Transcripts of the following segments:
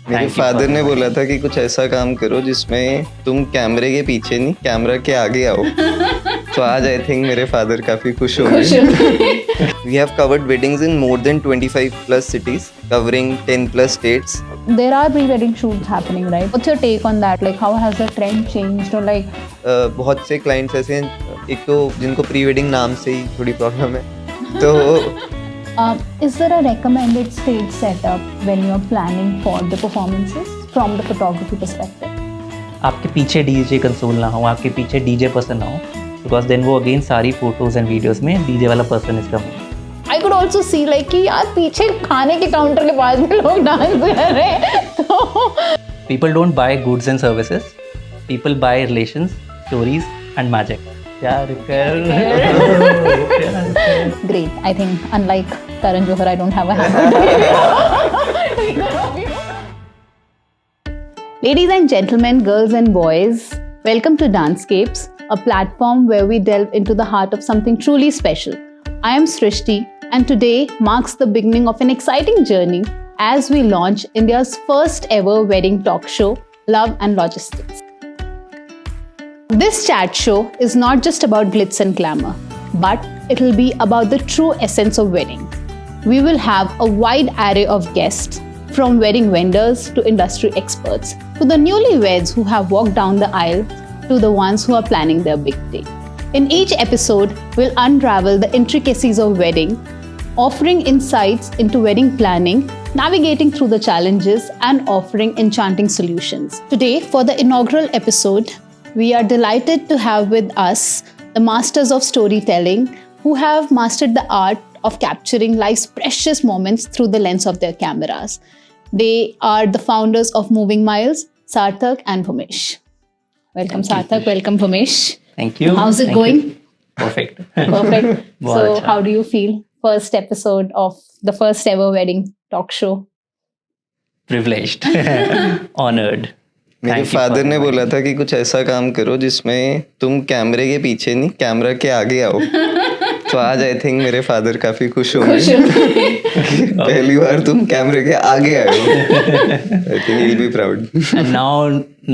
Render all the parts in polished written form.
मेरे फादर ने बोला था कि कुछ ऐसा काम करो जिसमें तुम कैमरे के पीछे नहीं, कैमरा के आगे आओ। तो आज आई थिंक मेरे फादर काफी खुश होंगे। We have covered weddings in more than 25 plus cities, covering 10 plus states. There are pre-wedding shoots happening, right? What's your take on that? Like, how has the trend changed? Or like, बहुत से clients ऐसे हैं, एक तो जिनको pre-wedding नाम से ही थोड़ी प्रॉब्लम है, तो is there a recommended stage setup when you are planning for the performances from the photography perspective? आपके पीछे डीजे कंसोल ना हो, आपके पीछे डीजे पर्सन ना हो, because then वो again सारी photos and videos में डीजे वाला पर्सन इसका हो। I could also see like कि यार पीछे खाने के काउंटर के पास भी लोग डांस कर रहे हैं, तो People don't buy goods and services, people buy relations, stories and magic. प्यार कर great. I think unlike Karan Johar, I don't have a habit. Ladies and gentlemen, girls and boys, welcome to Dancescapes, a platform where we delve into the heart of something truly special. I am Srishti, and today marks the beginning of an exciting journey as we launch India's first ever wedding talk show, Love and Logistics. This chat show is not just about glitz and glamour, but it'll be about the true essence of wedding. We will have a wide array of guests, from wedding vendors to industry experts, to the newlyweds who have walked down the aisle, to the ones who are planning their big day. In each episode, we'll unravel the intricacies of wedding, offering insights into wedding planning, navigating through the challenges, and offering enchanting solutions. Today, for the inaugural episode, we are delighted to have with us the masters of storytelling who have mastered the art of capturing life's precious moments through the lens of their cameras. They are the founders of Moving Miles, Sarthak and Bhumesh. Welcome Sarthak, welcome Bhumesh. Thank you. How's it going? Perfect. Perfect. So अच्छा. how do you feel? First episode of the first ever wedding talk show. Privileged. Honored. मेरे father ने बोला था कि कुछ ऐसा काम करो जिसमें तुम कैमरे के पीछे नहीं, कैमरा के आगे आओ। तो आज आई थिंक मेरे फादर काफी खुश होंगे। पहली बार तुम कैमरे के आगे आए हो। I think he'll be proud. And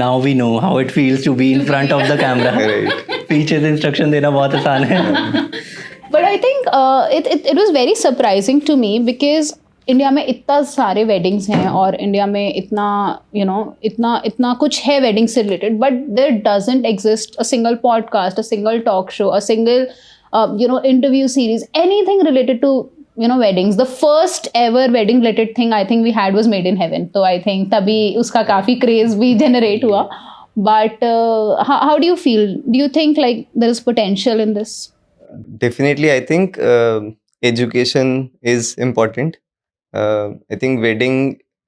now we know how it feels to be in front of the camera. Right. पीछे से इंस्ट्रक्शन देना बहुत आसान है। But I think it was very surprising to me because India में इतना सारे weddings हैं और इंडिया में इतना इतना कुछ है वेडिंग से related, but there doesn't exist a single podcast, a single talk show, a single interview series, anything related to weddings. The first ever wedding related thing I think we had was Made in Heaven. तो I think तभी उसका काफी craze भी generate हुआ. But how do you feel? Do you think like there is potential in this? Definitely, I think education is important. I think wedding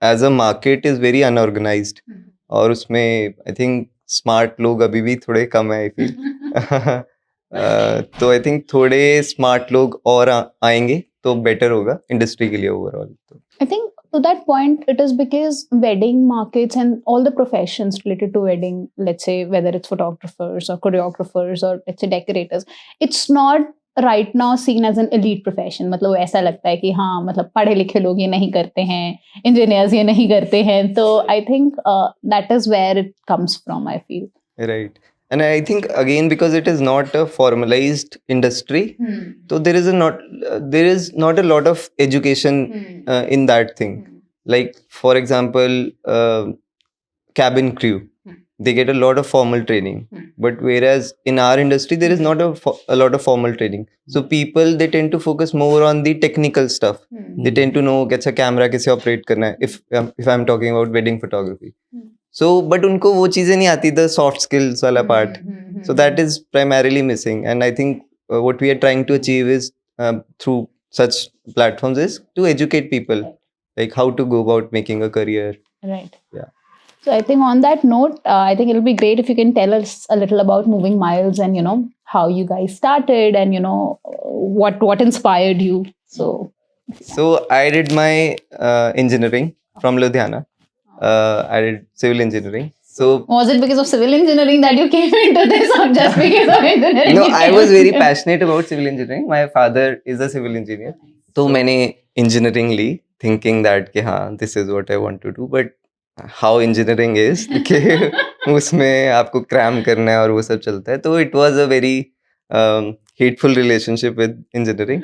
as a market is very unorganized. और उसमें I think smart लोग अभी भी थोड़े कम है I feel. तो I think थोड़े smart लोग और आएंगे तो better होगा industry के लिए overall. I think to that point, it is because wedding markets and all the professions related to wedding, let's say whether it's photographers or choreographers or let's say decorators, it's not right now seen as an elite profession. मतलब ऐसा लगता है कि हाँ मतलब पढ़े लिखे लोग ये नहीं करते हैं, engineers ये नहीं करते हैं. तो I think that is where it comes from, I feel. Right. And I think again because it is not a formalized industry, so there is not a lot of education in that thing. Like for example, cabin crew, they get a lot of formal training, but whereas in our industry there is not a lot of formal training. So people, they tend to focus more on the technical stuff. They tend to know कैसा camera कैसे operate करना है. If I'm talking about wedding photography. So, but उनको वो चीजें नहीं आती, the soft skills वाला part. So that is primarily missing. And I think what we are trying to achieve is through such platforms is to educate people, like how to go about making a career. Right. Yeah. So I think on that note, I think it'll be great if you can tell us a little about Moving Miles and how you guys started and what inspired you. So I did my engineering from Ludhiana. I did civil engineering. So was it because of civil engineering that you came into this, or just because of engineering? No, I was very passionate about civil engineering. My father is a civil engineer. So मैंने engineering Lee, thinking that कि हाँ, this is what I want to do. But how engineering is कि उसमें आपको cram करना है और वो सब चलता है. तो it was a very hateful relationship with engineering.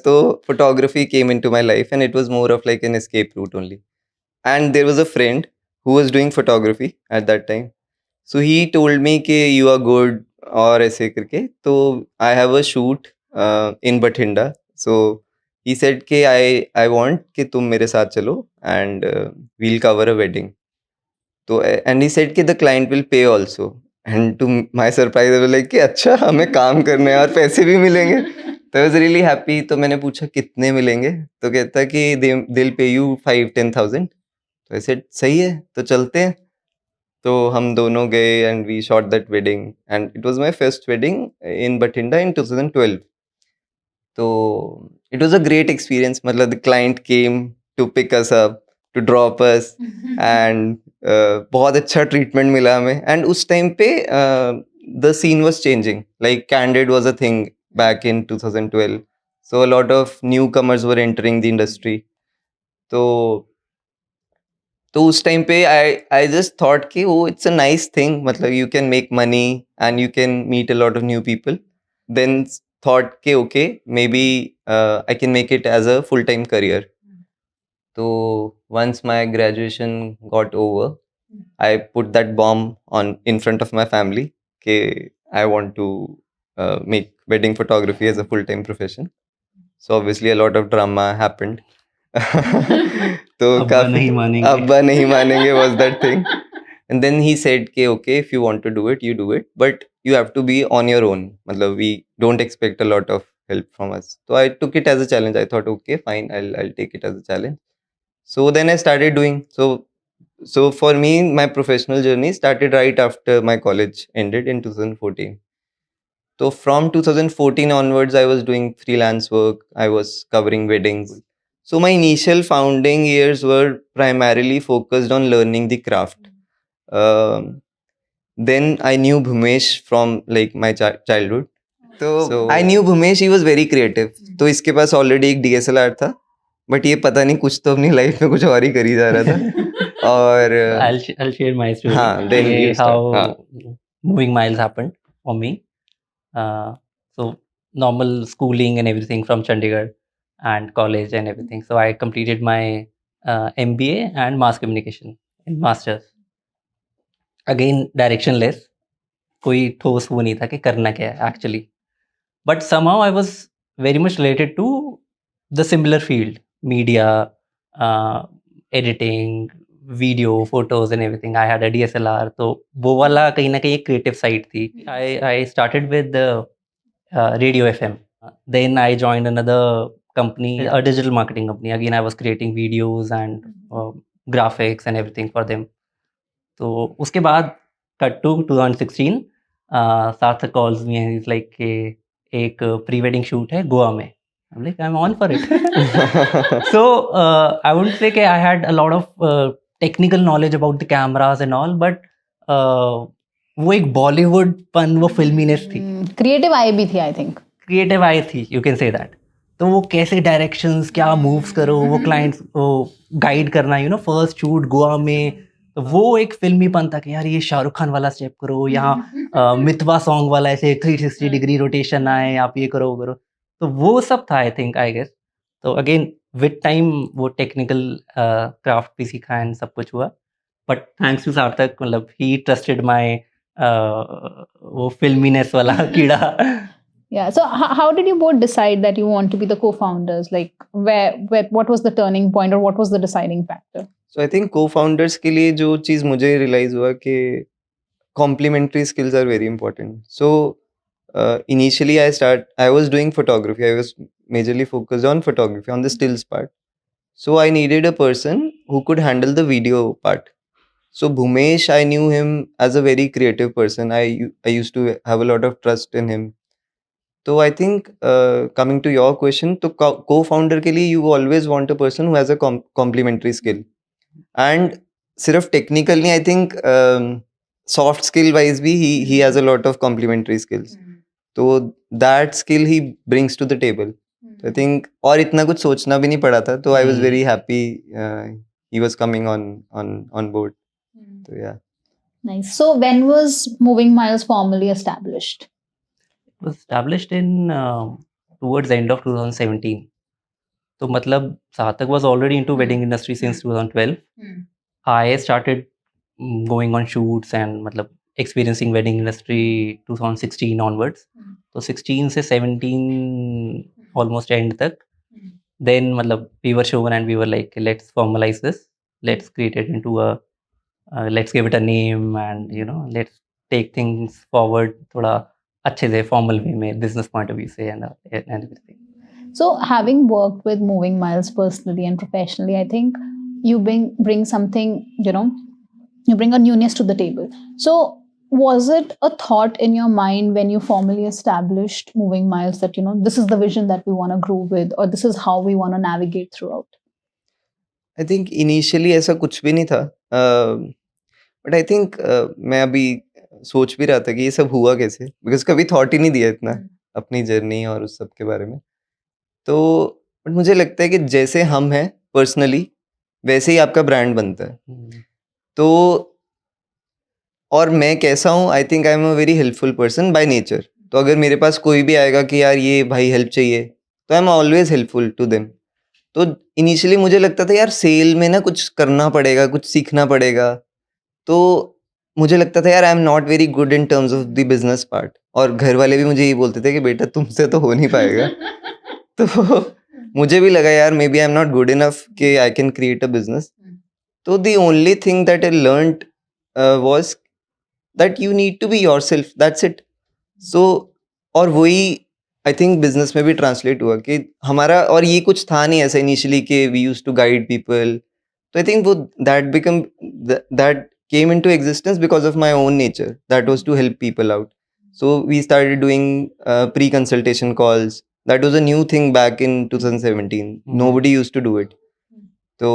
So photography came into my life and it was more of like an escape route only. And there was a friend who was doing photography at that time. So he told me कि you are good और ऐसे करके. तो I have a shoot in Bathinda. So he said कि I want कि तुम मेरे साथ चलो and we'll cover a wedding. तो and he said कि the client will pay also. And to my surprise I was like कि अच्छा हमें काम करने हैं और पैसे भी मिलेंगे. तो I was really happy. तो मैंने पूछा कितने मिलेंगे. तो कहता कि they'll pay you 5-10,000. तो I said सही है तो चलते हैं. तो हम दोनों गए and we shot that wedding and it was my first wedding in Bathinda in 2012. तो it was a great experience. मतलब the client came to pick us up, to drop us and बहुत अच्छा treatment मिला हमें. And उस time पे the scene was changing. Like candid was a thing back in 2012. So a lot of newcomers were entering the industry. तो उस time पे I just thought कि वो इट्स अ नाइस थिंग. मतलब you can make money and you can meet a lot of new people. Then thought के okay maybe I can make it as a full time career. तो once my graduation got over, I put that bomb on in front of my family कि I want to make wedding photography as a full-time profession. So obviously a lot of drama happened. तो अब्बा नहीं मानेंगे. अब्बा नहीं मानेंगे was that thing. And then he said कि okay if you want to do it you do it but you have to be on your own. मतलब we don't expect a lot of help from us. So I took it as a challenge. I thought okay fine I'll take it as a challenge. So then I started doing. So for me my professional journey started right after my college ended in 2014. So from 2014 onwards I was doing freelance work. I was covering weddings. So my initial founding years were primarily focused on learning the craft. Then I knew Bhumesh from like my childhood. So I knew Bhumesh, he was very creative. तो इसके पास already एक DSLR था. But ये पता नहीं कुछ तो अपनी लाइफ में कुछ और ही कर ही जा रहा था. और I'll share my story. हाँ, then you start. How हाँ. moving miles happened for me. So normal schooling and everything from Chandigarh and college and everything. So I completed my MBA and mass communication in masters. Again directionless. कोई ठोस वो नहीं था कि करना क्या है actually. But somehow I was very much related to the similar field, media, editing, video, photos and everything. I had a DSLR, तो वो वाला कहीं ना कहीं एक creative side थी. I started with the radio FM. Then I joined another company, a digital marketing company. Again, I was creating videos and graphics and everything for them. तो उसके बाद cut to 2016, सार्थक calls me and he's like कि एक pre wedding shoot है गोवा में. I'm like I'm on for it. So I wouldn't say कि I had a lot of technical knowledge about the cameras and all, but वो एक बॉलीवुड पन, वो फिल्मीनेस थी, क्रिएटिव आई भी थी. आई थिंक क्रिएटिव आई थी, यू कैन से दैट. तो वो कैसे डायरेक्शंस, क्या मूव्स करो, वो क्लाइंट्स को गाइड करना, you know, first shoot Goa में. तो वो एक फिल्मीपन था कि यार ये शाहरुख खान वाला स्टेप करो, यहाँ मितवा सॉन्ग वाला ऐसे 360 डिग्री रोटेशन आए, आप ये करो वो करो. तो वो सब था आई थिंक, आई गेस. तो अगेन विद टाइम वो टेक्निकल क्राफ्ट भी सीखा एंड सब कुछ हुआ. बट थैंक्स टू सार्थक, मतलब ही ट्रस्टेड माई वो फिल्मीनेस वाला कीड़ा. Yeah. So how did you both decide that you want to be the co-founders? Like what was the turning point or what was the deciding factor? So I think co-founders के लिए जो चीज़ मुझे realize हुआ कि complementary skills are very important. So initially I was doing photography. I was majorly focused on photography, on the stills part. So I needed a person who could handle the video part. So Bhumesh, I knew him as a very creative person. I used to have a lot of trust in him. तो I think coming to your question, तो co-founder के लिए you always want a person who has a complementary skill. And सिर्फ technical नहीं, I think soft skill wise भी he has a lot of complementary skills. तो that skill he brings to the table. I think और इतना कुछ सोचना भी नहीं पड़ा था. तो I was very happy he was coming on board. So yeah. Nice. So when was Moving Miles formally established? It was established in towards the end of 2017. So मतलब Sarthak was already into wedding industry since 2012. I started going on shoots and मतलब experiencing wedding industry 2016 onwards. तो 16 से 17 almost end तक. Then मतलब we were shown and we were like, let's formalize this. Let's create it into a let's give it a name and let's take things forward थोड़ा अच्छे से formal way में business point of view से and everything. So, having worked with Moving Miles personally and professionally, I think you bring something, you bring a newness to the table. So, was it a thought in your mind when you formally established Moving Miles that, this is the vision that we want to grow with, or this is how we want to navigate throughout? I think initially ऐसा कुछ भी नहीं था, but I think मैं अभी सोच भी रहा था कि ये सब हुआ कैसे, because कभी थॉट ही नहीं दिया इतना अपनी जर्नी और उस सब के बारे में. तो बट मुझे लगता है कि जैसे हम हैं पर्सनली वैसे ही आपका ब्रांड बनता है. तो और मैं कैसा हूँ, I think I am a very helpful person by nature. तो अगर मेरे पास कोई भी आएगा कि यार ये भाई हेल्प चाहिए, तो I am always helpful to them. तो इनिशियली मुझे लगता था यार सेल में ना कुछ करना पड़ेगा, कुछ सीखना पड़ेगा. तो मुझे लगता था यार आई am not very good in terms of the business part. और घर वाले भी मुझे यही बोलते थे कि बेटा तुमसे तो हो नहीं पाएगा. तो मुझे भी लगा यार maybe I am not good enough कि I can create a business. तो the only thing that I learned was that you need to be yourself, that's it. So और वही आई थिंक बिजनेस में भी translate हुआ कि हमारा, और ये कुछ था नहीं ऐसा इनिशियली कि we used to guide people. तो आई थिंक वो that came into existence because of my own nature, that was to help people out. So we started doing pre-consultation calls. That was a new thing back in 2017. Nobody used to do it. तो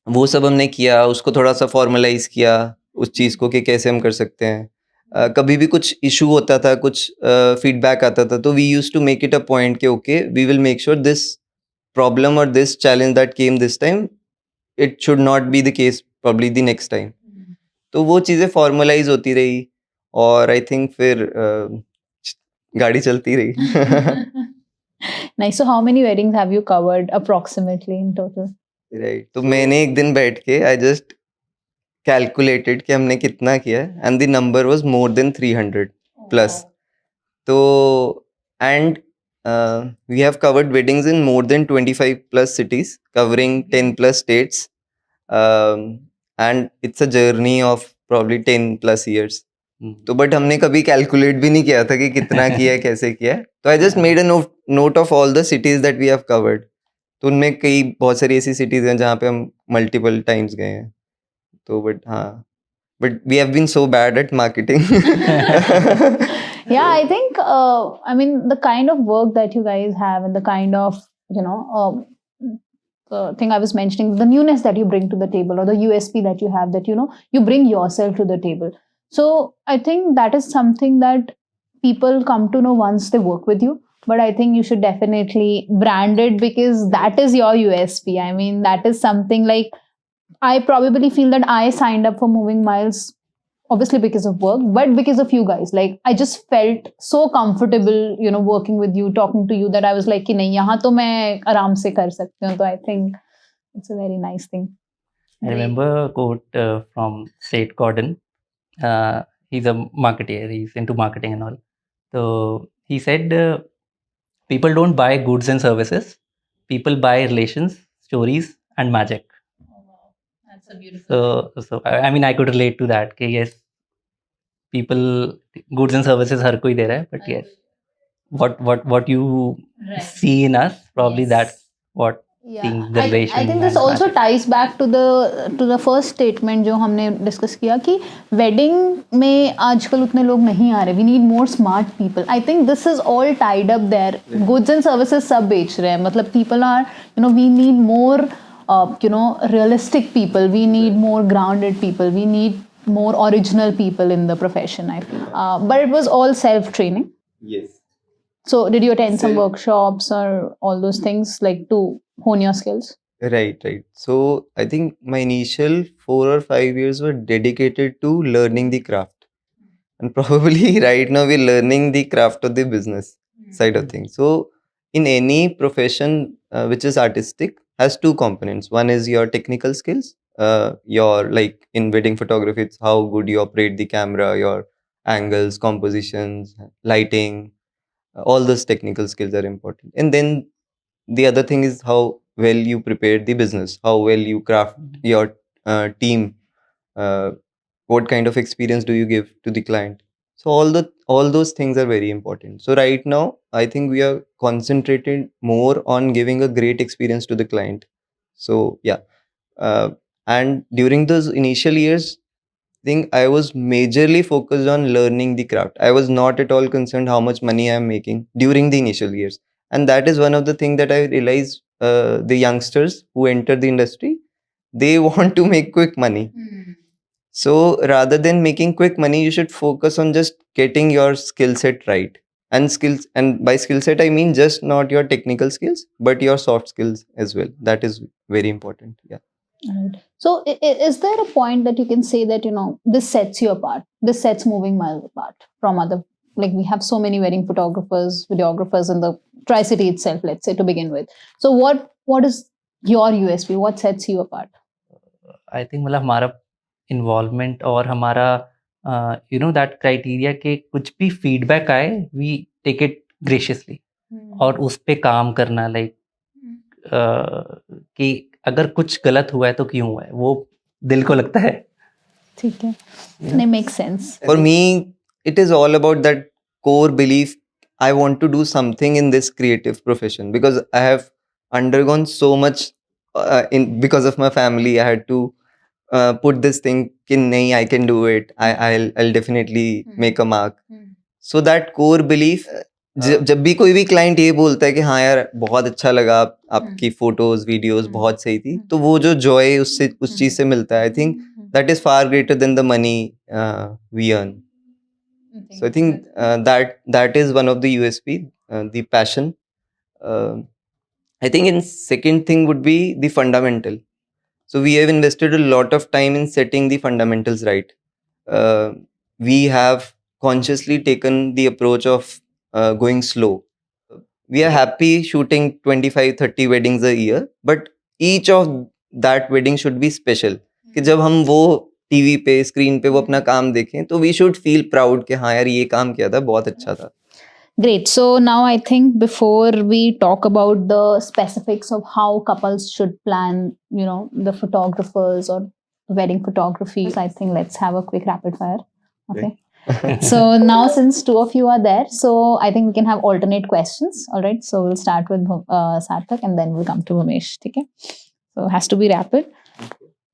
वो सब हमने किया, उसको थोड़ा सा formalise किया उस चीज़ को कि कैसे हम कर सकते हैं. कभी भी कुछ इशू होता था, कुछ फीडबैक आता था, तो we used to make it a point कि okay we will make sure this problem और this challenge that came this time, it should not be the case probably the next time. तो वो चीज़ें formalise होती रही और I think फिर गाड़ी चलती रही. Nice. So, how many weddings have you covered approximately in total? Right. तो मैंने एक दिन बैठ के आई जस्ट कैलकुलेटेड कि हमने कितना किया and the number was more than 300 plus. तो and we have covered weddings in more than 25 plus cities, covering 10 plus states, and it's a journey of probably 10 plus years. तो but हमने कभी calculate भी नहीं किया था कि कितना किया है, कैसे किया है. तो I just made a note of all the cities that we have covered. तो उनमें बहुत सारी ऐसी सिटीज हैं जहाँ पे हम मल्टीपल टाइम्स गए हैं. तो but we have been so bad at marketing. Yeah, I think, the kind of work that you guys have and the kind of, thing I was mentioning, the newness that you bring to the table or the USP that you have, that, you bring yourself to the table. So I think that is something that people come to know once they work with you. But I think you should definitely brand it because that is your USP. I mean, that is something like, I probably feel that I signed up for Moving Miles obviously because of work, but because of you guys. Like, I just felt so comfortable, working with you, talking to you, that I was like, कि नहीं, यहाँ तो मैं आराम से कर सकती हूँ. तो I think it's a very nice thing. I remember a quote from Seth Godin. He's a marketer. He's into marketing and all. So he said, people don't buy goods and services. People buy relations, stories, and magic. That's a beautiful. So I mean, I could relate to that. कि yes, people, goods and services हर कोई दे रहा है, but yes, what you see in us, probably that's what. Yeah, I think this also ties back to the first statement जो हमने discuss किया कि wedding में आजकल उतने लोग नहीं आ रहे. We need more smart people. I think this is all tied up there. Goods and services सब बेच रहे हैं. मतलब people are, we need more, realistic people. We need more grounded people. We need more original people in the profession. I feel. But it was all self-training. Yes. So did you attend some workshops or all those things like to hone your skills? Right, right. So I think my initial 4 or 5 years were dedicated to learning the craft. And probably right now we're learning the craft of the business side of things. So in any profession which is artistic has two components. One is your technical skills. Your like in wedding photography, it's how good you operate the camera, your angles, compositions, lighting, all those technical skills are important. And then the other thing is how well you prepare the business, how well you craft your team, uh, what kind of experience do you give to the client. So all those things are very important. So right now I think we are concentrated more on giving a great experience to the client. So yeah, uh, and during those initial years think I was majorly focused on learning the craft. I was not at all concerned how much money I am making during the initial years. And that is one of the things that I realize the youngsters who enter the industry, they want to make quick money. So rather than making quick money, you should focus on just getting your skill set right. And skills, and by skill set, I mean just not your technical skills, but your soft skills as well. That is very important. Yeah. Right. So, is there a point that you can say that this sets you apart? This sets Moving Miles apart from other. Like we have so many wedding photographers, videographers in the Tri City itself. Let's say to begin with. So, what is your USP? What sets you apart? I think मतलब हमारा involvement और हमारा that criteria के कुछ भी feedback आए we take it graciously और उस पे काम करना लाइक कि अगर कुछ गलत हुआ है तो क्यों हुआ है वो दिल को लगता है. ठीक है. And it makes sense. For me, it is all about that core belief. I want to do something in this creative profession because I have undergone so much because of my family. I had to put this thing कि नहीं, I can do it. I'll definitely make a mark. So that core belief. जब भी कोई भी client ये बोलता है कि हाँ यार बहुत अच्छा लगा आपकी फोटोज वीडियोस बहुत सही थी, तो वो जो जॉय उससे उस चीज से मिलता है, I think that is far greater than the money we earn. So I think that is one of the USP, the passion. I think in second thing would be the fundamental. So we have invested a lot of time in setting the fundamentals right. We have consciously taken the approach of going slow. We are happy shooting 25-30 weddings a year, but each of that wedding should be special. कि जब हम वो TV पे screen पे वो अपना काम देखें तो वी शुड फील प्राउड कि हाँ यार ये काम किया था, बहुत अच्छा था. Great. So now I think before we talk about the specifics of how couples should plan, the photographers or wedding photography, I think let's have a quick rapid fire. Okay. So now since two of you are there, so I think we can have alternate questions. All right. So we'll start with Sarthak and then we'll come to Umesh. Okay. So it has to be rapid.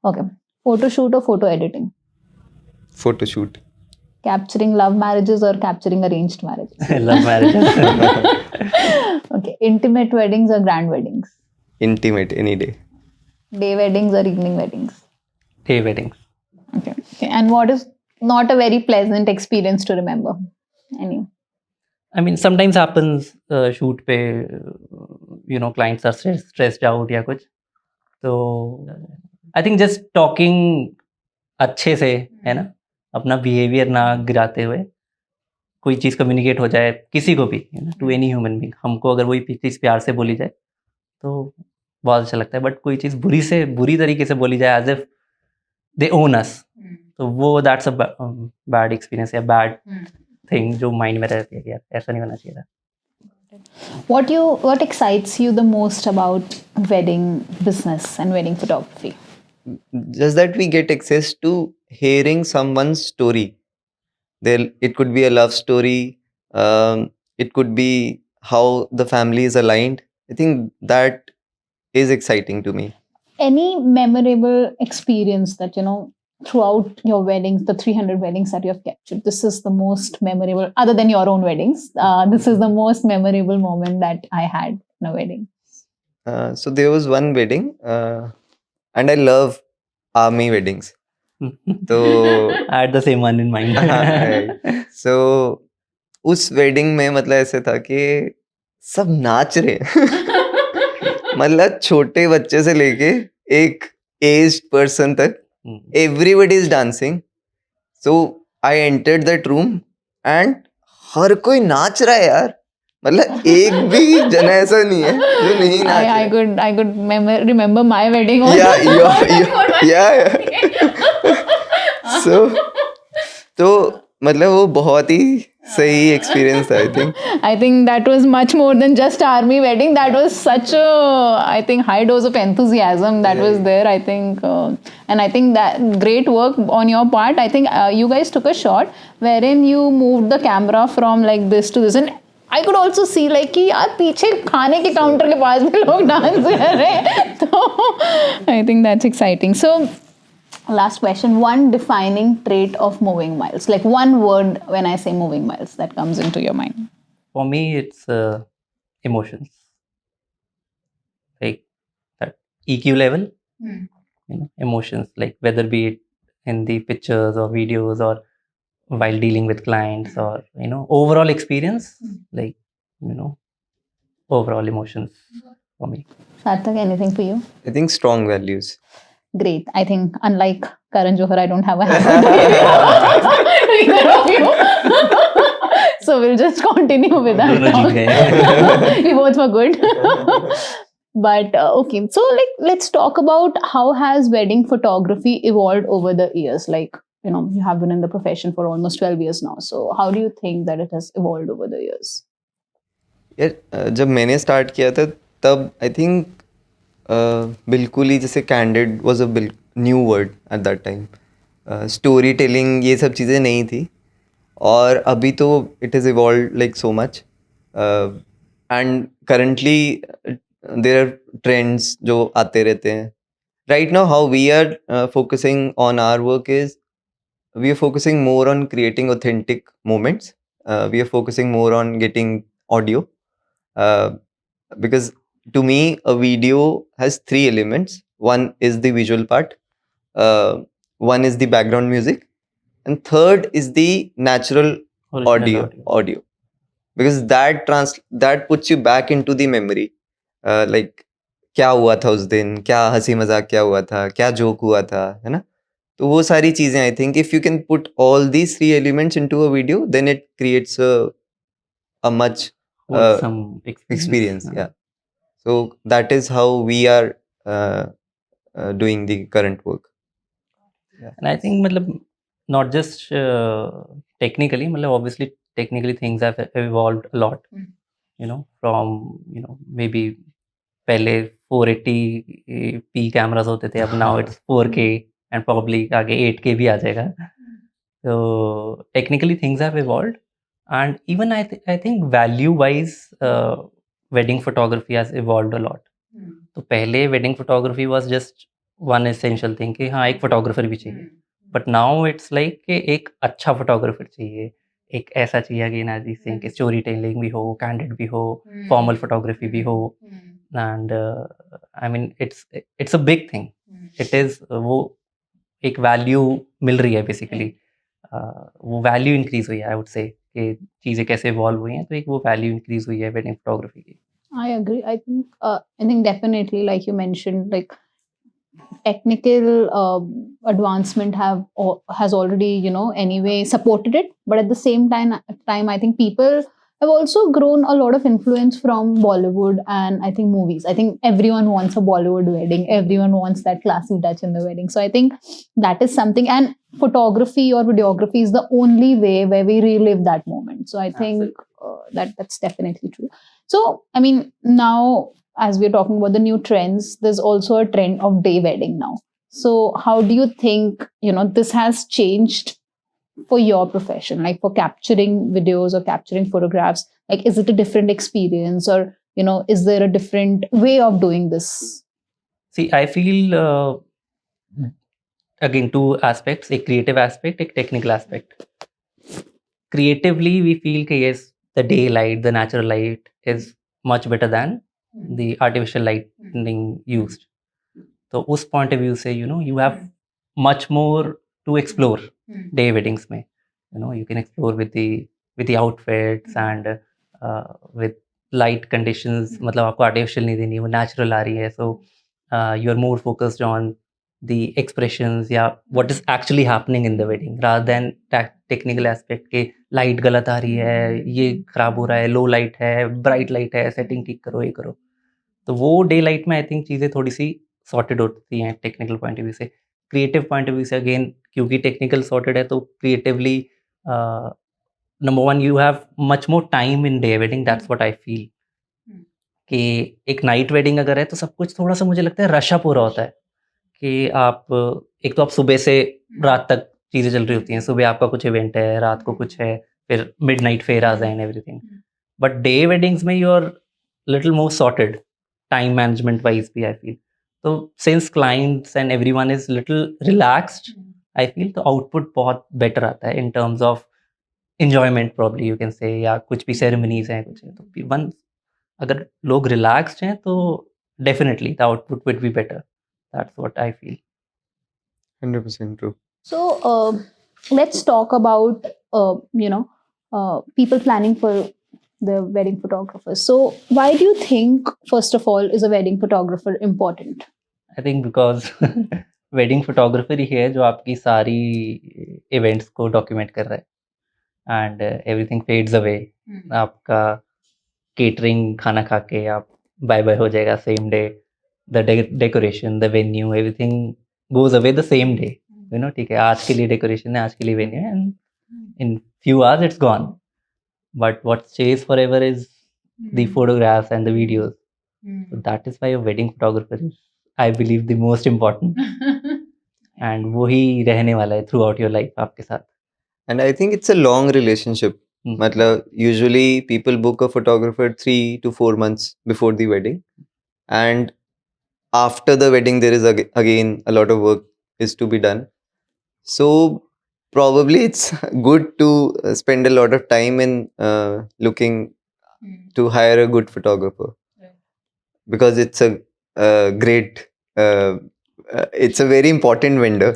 Okay. Photo shoot or photo editing? Photo shoot. Capturing love marriages or capturing arranged marriages? Love marriages. Okay. Intimate weddings or grand weddings? Intimate, any day. Day weddings or evening weddings? Day weddings. Okay. And what is not a very pleasant experience to remember? Any? I mean, sometimes happens shoot पे clients are stressed out या कुछ, तो I think just talking अच्छे से है ना, अपना behaviour ना गिराते हुए कोई चीज़ कम्युनिकेट हो जाए किसी को भी, टू एनी ह्यूमन बीइंग, हमको अगर वही चीज़ प्यार से बोली जाए तो बहुत अच्छा लगता है. बट कोई चीज़ बुरी तरीके से बोली जाए एज इफ दे ओन अस, तो वो दैट्स अ बैड एक्सपीरियंस या बैड थिंग जो माइंड में रहती है कि यार ऐसा नहीं होना चाहिए था. What excites you the most about wedding business and wedding photography? Just that we get access to hearing someone's story. It could be a love story. It could be how the family is aligned. I think that is exciting to me. Any memorable experience that throughout your weddings, the 300 weddings that you have captured, this is the most memorable, other than your own weddings, this is the most memorable moment that I had in a wedding? So there was one wedding, and I love army weddings. So I had the same one in mind. So उस wedding में मतलब ऐसे था कि सब नाच रहे मतलब छोटे बच्चे से लेके एक एज्ड पर्सन तक Hmm. everybody is dancing. So I entered that room and हर कोई नाच रहा है यार. मतलब एक भी जना ऐसा नहीं है जो नहीं नाच रहा है. I could remember my wedding also. Yeah. So तो मतलब वो बहुत ही सही एक्सपीरियंस था, I think. I think that was much more than just army wedding. That was such a, I think, high dose of enthusiasm that was there. I think, and I think that great work on your part. I think you guys took a shot wherein you moved the camera from like this to this, and I could also see like कि यार पीछे खाने के counter के पास भी लोग dance कर रहे हैं. तो I think that's exciting. So. Last question, one defining trait of moving miles, like one word when I say moving miles that comes into your mind. For me, it's emotions, like that EQ level. Emotions, like whether be it in the pictures or videos or while dealing with clients or overall experience, like overall emotions for me. Sarthak, anything for you? I think strong values. Great. I think unlike Karan Johar, I don't have a hand on either of you. So we'll just continue with that. We both were good. But okay, so let's talk about how has wedding photography evolved over the years. Like, you have been in the profession for almost 12 years now. So how do you think that it has evolved over the years? यार जब मैंने start किया था तब I think बिल्कुल ही जैसे candid was a new word at that time. Storytelling ये सब चीज़ें नहीं थी, और अभी तो it is evolve like so much. And currently there are trends जो आते रहते हैं. Right now how we are focusing on our work is we are focusing more on creating authentic moments. We are focusing more on getting audio, because to me a video has three elements. One is the visual part, one is the background music, and third is the natural Original audio, because that puts you back into the memory. Like क्या हुआ था उस दिन, क्या हंसी मजाक क्या हुआ था, क्या जोक हुआ था, है ना. तो वो सारी चीजें I think if you can put all these three elements into a video then it creates a much wholesome experience. Yeah, so that is how we are doing the current work. And I think matlab, not just technically, matlab, obviously technically things have evolved a lot, from maybe पहले 480p cameras होते थे, अब now it's 4K and probably आगे 8K भी आ जाएगा. So technically things have evolved, and even I think value wise wedding photography has evolved a lot. तो पहले wedding photography was just one essential thing कि हाँ एक photographer भी चाहिए, but now it's like कि एक अच्छा photographer चाहिए, एक ऐसा चाहिए अगेन एज दी सेइंग कि स्टोरी टेलिंग भी हो, कैंडिड भी हो, फॉर्मल फोटोग्राफी भी हो. And I mean it's a big thing. It is वो एक वैल्यू मिल रही है बेसिकली. वो वैल्यू इंक्रीज हुई है, आई वुड से कि चीज़ें कैसे इवॉल्व हुई हैं, तो एक वो वैल्यू इंक्रीज हुई है वेडिंग फोटोग्राफी की. I agree. I think definitely, like you mentioned, like technical advancement has already anyway supported it, but at the same time I think people have also grown a lot of influence from Bollywood and I think movies. I think everyone wants a Bollywood wedding, everyone wants that classy touch in the wedding, so I think that is something, and photography or videography is the only way where we relive that moment. So I think that's definitely true. So I mean, now as we're talking about the new trends, there's also a trend of day wedding now. So how do you think this has changed for your profession, like for capturing videos or capturing photographs? Like, is it a different experience, or is there a different way of doing this? See, I feel again two aspects, a creative aspect, a technical aspect. Creatively we feel that yes, the daylight, the natural light is much better than the artificial lighting used. So उस point of view से you have much more to explore day weddings में. You can explore with the outfits and with light conditions मतलब आपको artificial नहीं देनी, वो natural आ रही है. So you are more focused on the expressions या what is actually happening in the wedding rather than technical aspect के लाइट गलत आ रही है, ये खराब हो रहा है, लो लाइट है, ब्राइट लाइट है, सेटिंग ठीक करो, ये करो. तो वो डे लाइट में आई थिंक चीज़ें थोड़ी सी सॉर्टेड होती हैं टेक्निकल पॉइंट ऑफ व्यू से. क्रिएटिव पॉइंट ऑफ व्यू से अगेन क्योंकि टेक्निकल सॉर्टेड है तो creatively number one you have much more time in day wedding. That's what I feel कि एक नाइट वेडिंग अगर है तो सब कुछ थोड़ा सा मुझे लगता है रश अप हो रहा होता है कि आप एक तो आप सुबह से रात तक चीज़ें चल रही होती हैं. सुबह आपका कुछ इवेंट है, रात को कुछ है, फिर मिडनाइट फेराज and everything. But day weddings में you are little more sorted time management wise भी आई फील. तो since clients and everyone is little relaxed I feel तो आउटपुट बहुत बेटर आता है in terms of enjoyment probably you can say, या कुछ भी सेरेमनीज हैं कुछ है तो वन अगर लोग रिलैक्स्ड हैं तो definitely the output will be better. That's what I feel. 100% true. So let's talk about people planning for the wedding photographers. So why do you think, first of all, is a wedding photographer important? I think because wedding photographer ही है जो आपकी सारी events को document कर रहा है and everything fades away. आपका catering खाना खा के आप bye bye हो जाएगा same day. The decoration, the venue, everything goes away the same day. You know, ठीक है आज के लिए decoration है, आज के लिए venue है, and in few hours it's gone. But what stays forever is the photographs and the videos. So that is why a wedding photographer is, I believe, the most important. And वो ही रहने वाला है throughout your life आपके साथ. And I think it's a long relationship. मतलब usually people book a photographer 3 to 4 months before the wedding, and after the wedding there is again a lot of work is to be done. So probably it's good to spend a lot of time in looking to hire a good photographer, because it's a great it's a very important vendor.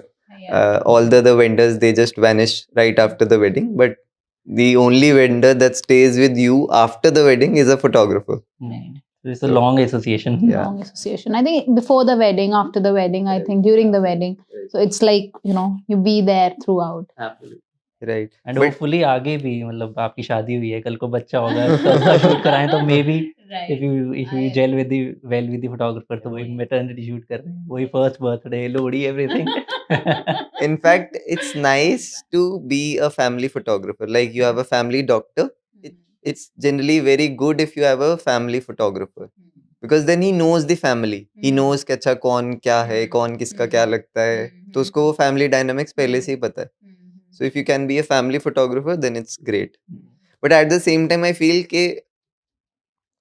All the other vendors, they just vanish right after the wedding, but the only vendor that stays with you after the wedding is a photographer. It's a long association. Yeah. Long association. I think before the wedding, after the wedding, I think during the wedding. So it's like, you be there throughout. Absolutely. Right. And hopefully आगे भी मतलब आपकी शादी हुई है, कल को बच्चा होगा तो उसका शूट कराएं तो maybe if you gel with the photographer तो वही maternity shoot कर रहे हैं, वही first birthday, Lohri, everything. In fact, it's nice to be a family photographer. Like you have a family doctor. It's generally very good if you have a family photographer, because then he knows the family. He knows कि अच्छा कौन क्या है, कौन किसका क्या लगता है, तो उसको वो family dynamics पहले से ही पता है. So if you can be a family photographer, then it's great. But at the same time, I feel कि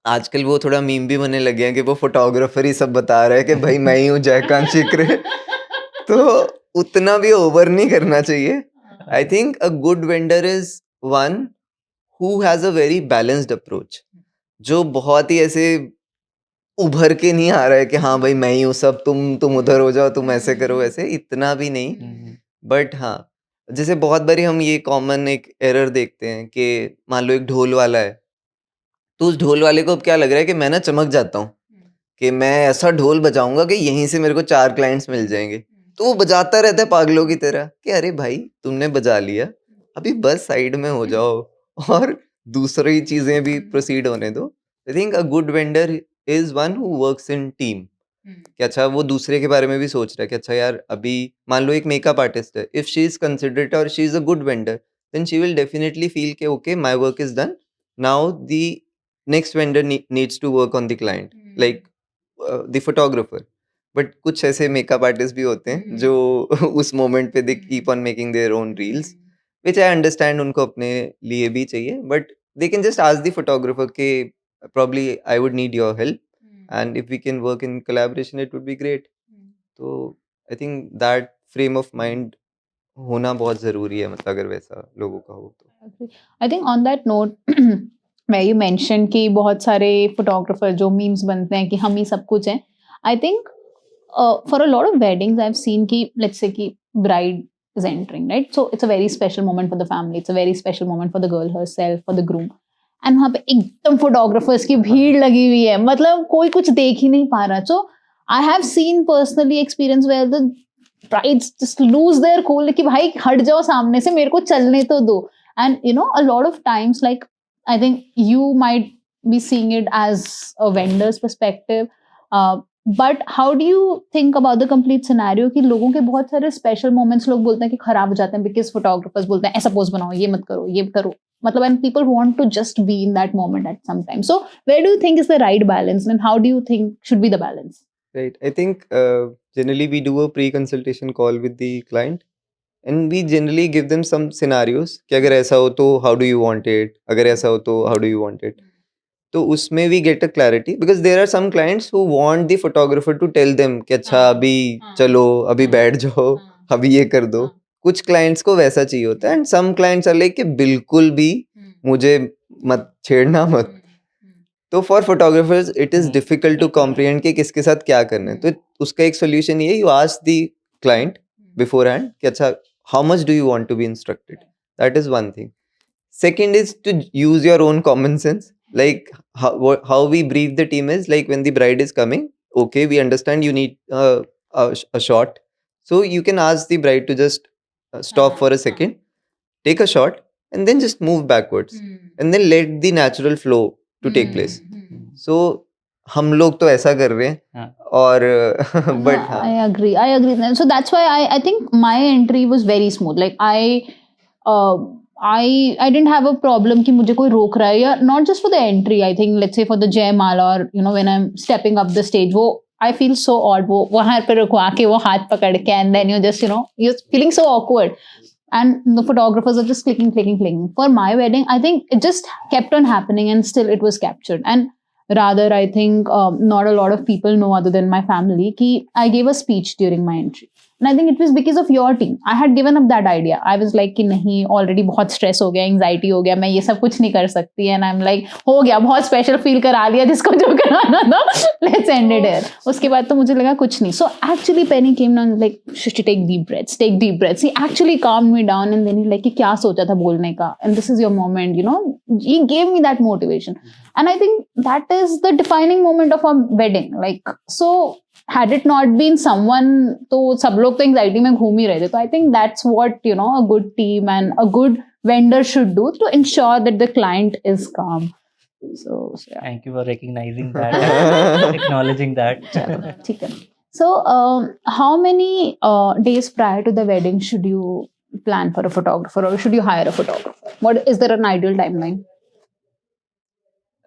आजकल वो थोड़ा मीम भी बनने लगे हैं कि वो फोटोग्राफर ही सब बता रहा है कि भाई मैं ही हूँ जयकांत शिकरे. तो उतना भी ओवर नहीं करना चाहिए. I think a good vendor is one who has a very balanced approach, जो बहुत ही ऐसे उभर के नहीं आ रहा है कि हाँ भाई मैं ही हूँ सब, तुम उधर हो जाओ, तुम ऐसे करो, ऐसे इतना भी नहीं. बट हाँ, जैसे बहुत बारी हम ये कॉमन एक एरर देखते हैं कि मान लो एक ढोल वाला है, तो उस ढोल वाले को अब क्या लग रहा है कि मैं ना चमक जाता हूँ कि मैं ऐसा ढोल बजाऊंगा कि यहीं से मेरे को 4 क्लाइंट्स मिल जाएंगे. तो वो बजाता रहता है पागलों की तरह कि अरे भाई तुमने बजा लिया, अभी बस साइड में हो जाओ और दूसरी चीजें भी प्रोसीड होने दो. आई think a good vendor is one who works in team. कि अच्छा वो दूसरे के बारे में भी सोच रहा है कि अच्छा यार अभी मान लो एक मेकअप आर्टिस्ट है, इफ शी इज कंसिडरेट और she is a good vendor, then she will definitely feel कि okay my work is done, now the next vendor needs to work on the client like the photographer. But कुछ ऐसे makeup artist भी होते हैं जो उस moment पे they keep on making their own reels, which I understand उनको अपने लिए भी चाहिए, but they can just ask the photographer के probably I would need your help, and if we can work in collaboration it would be great. तो I think that frame of mind होना बहुत ज़रूरी है, मतलब अगर वैसा लोगों का हो तो. I think on that note, where you mentioned कि बहुत सारे photographer जो memes बनते हैं कि हम ही सब कुछ हैं, I think for a lot of weddings I've seen कि let's say कि bride is entering, right? So it's a very special moment for the family. It's a very special moment for the girl herself, for the groom. And वहाँ पे एकदम photographers की भीड़ लगी हुई है, मतलब कोई कुछ देख ही नहीं पा रहा. So I have seen personally experience where the brides just lose their cool कि भाई हट जाओ सामने से, मेरे को चलने तो दो. And you know a lot of times, like I think you might be seeing it as a vendor's perspective, but how do you think about the complete scenario कि लोगों के बहुत सारे special moments लोग बोलते हैं कि खराब हो जाते हैं because photographers बोलते हैं ऐसा पोज बनाओ, ये मत करो, ये करो, मतलब and people want to just be in that moment at some time. So where do you think is the right balance and how do you think should be the balance? Right. I think generally we do a pre-consultation call with the client and we generally give them some scenarios कि अगर ऐसा हो तो how do you want it, अगर ऐसा हो तो how do you want it. तो उसमें we get a clarity because there are some clients who want the photographer to tell them कि अच्छा अभी चलो, अभी बैठ जाओ, अभी ये कर दो. कुछ clients को वैसा चाहिए होता है and some clients are like कि बिल्कुल भी मुझे मत छेड़ना मत. तो for photographers it is difficult to comprehend कि किसके साथ क्या करना है. तो उसका एक सोल्यूशन ये, you ask the client beforehand कि अच्छा how much do you want to be instructed. That is one thing. Second is to use your own common sense. Like how we brief the team is like when the bride is coming, okay, we understand you need a shot. So you can ask the bride to just stop for a second, take a shot, and then just move backwards. And then let the natural flow to take place. So हम लोग तो ऐसा कर रहे हैं और but I agree. So that's why I think my entry was very smooth. Like I didn't have a problem कि मुझे कोई रोक रहा है, या not just for the entry. I think let's say for the जयमाला or you know when I'm stepping up the stage, वो I feel so odd. वो वहाँ पे रुकवा के वो हाथ पकड़ के and then you just you're feeling so awkward. And the photographers are just clicking. For my wedding, I think it just kept on happening and still it was captured. And rather, I think not a lot of people know other than my family कि I gave a speech during my entry. And I think it was because of your team. I had given up that idea. I was like कि नहीं, already बहुत stress हो गया, anxiety हो गया, मैं ये सब कुछ नहीं कर सकती. And I'm like हो गया, बहुत special feel करा लिया जिसको जो कराना था. Let's end it here. उसके बाद तो मुझे लगा कुछ नहीं. So actually Penny came down like, Srishti, take deep breaths. He actually calmed me down and then he like कि क्या सोचा था बोलने का. And this is your moment, He gave me that motivation. And I think that is the defining moment of a wedding. Like, so had it not been someone, तो सब लोग तो anxiety में घूम ही रहे थे. So I think that's what, a good team and a good vendor should do to ensure that the client is calm. So yeah. Thank you for recognizing that, acknowledging that. ठीक है. So how many days prior to the wedding should you plan for a photographer or should you hire a photographer? Is there an ideal timeline?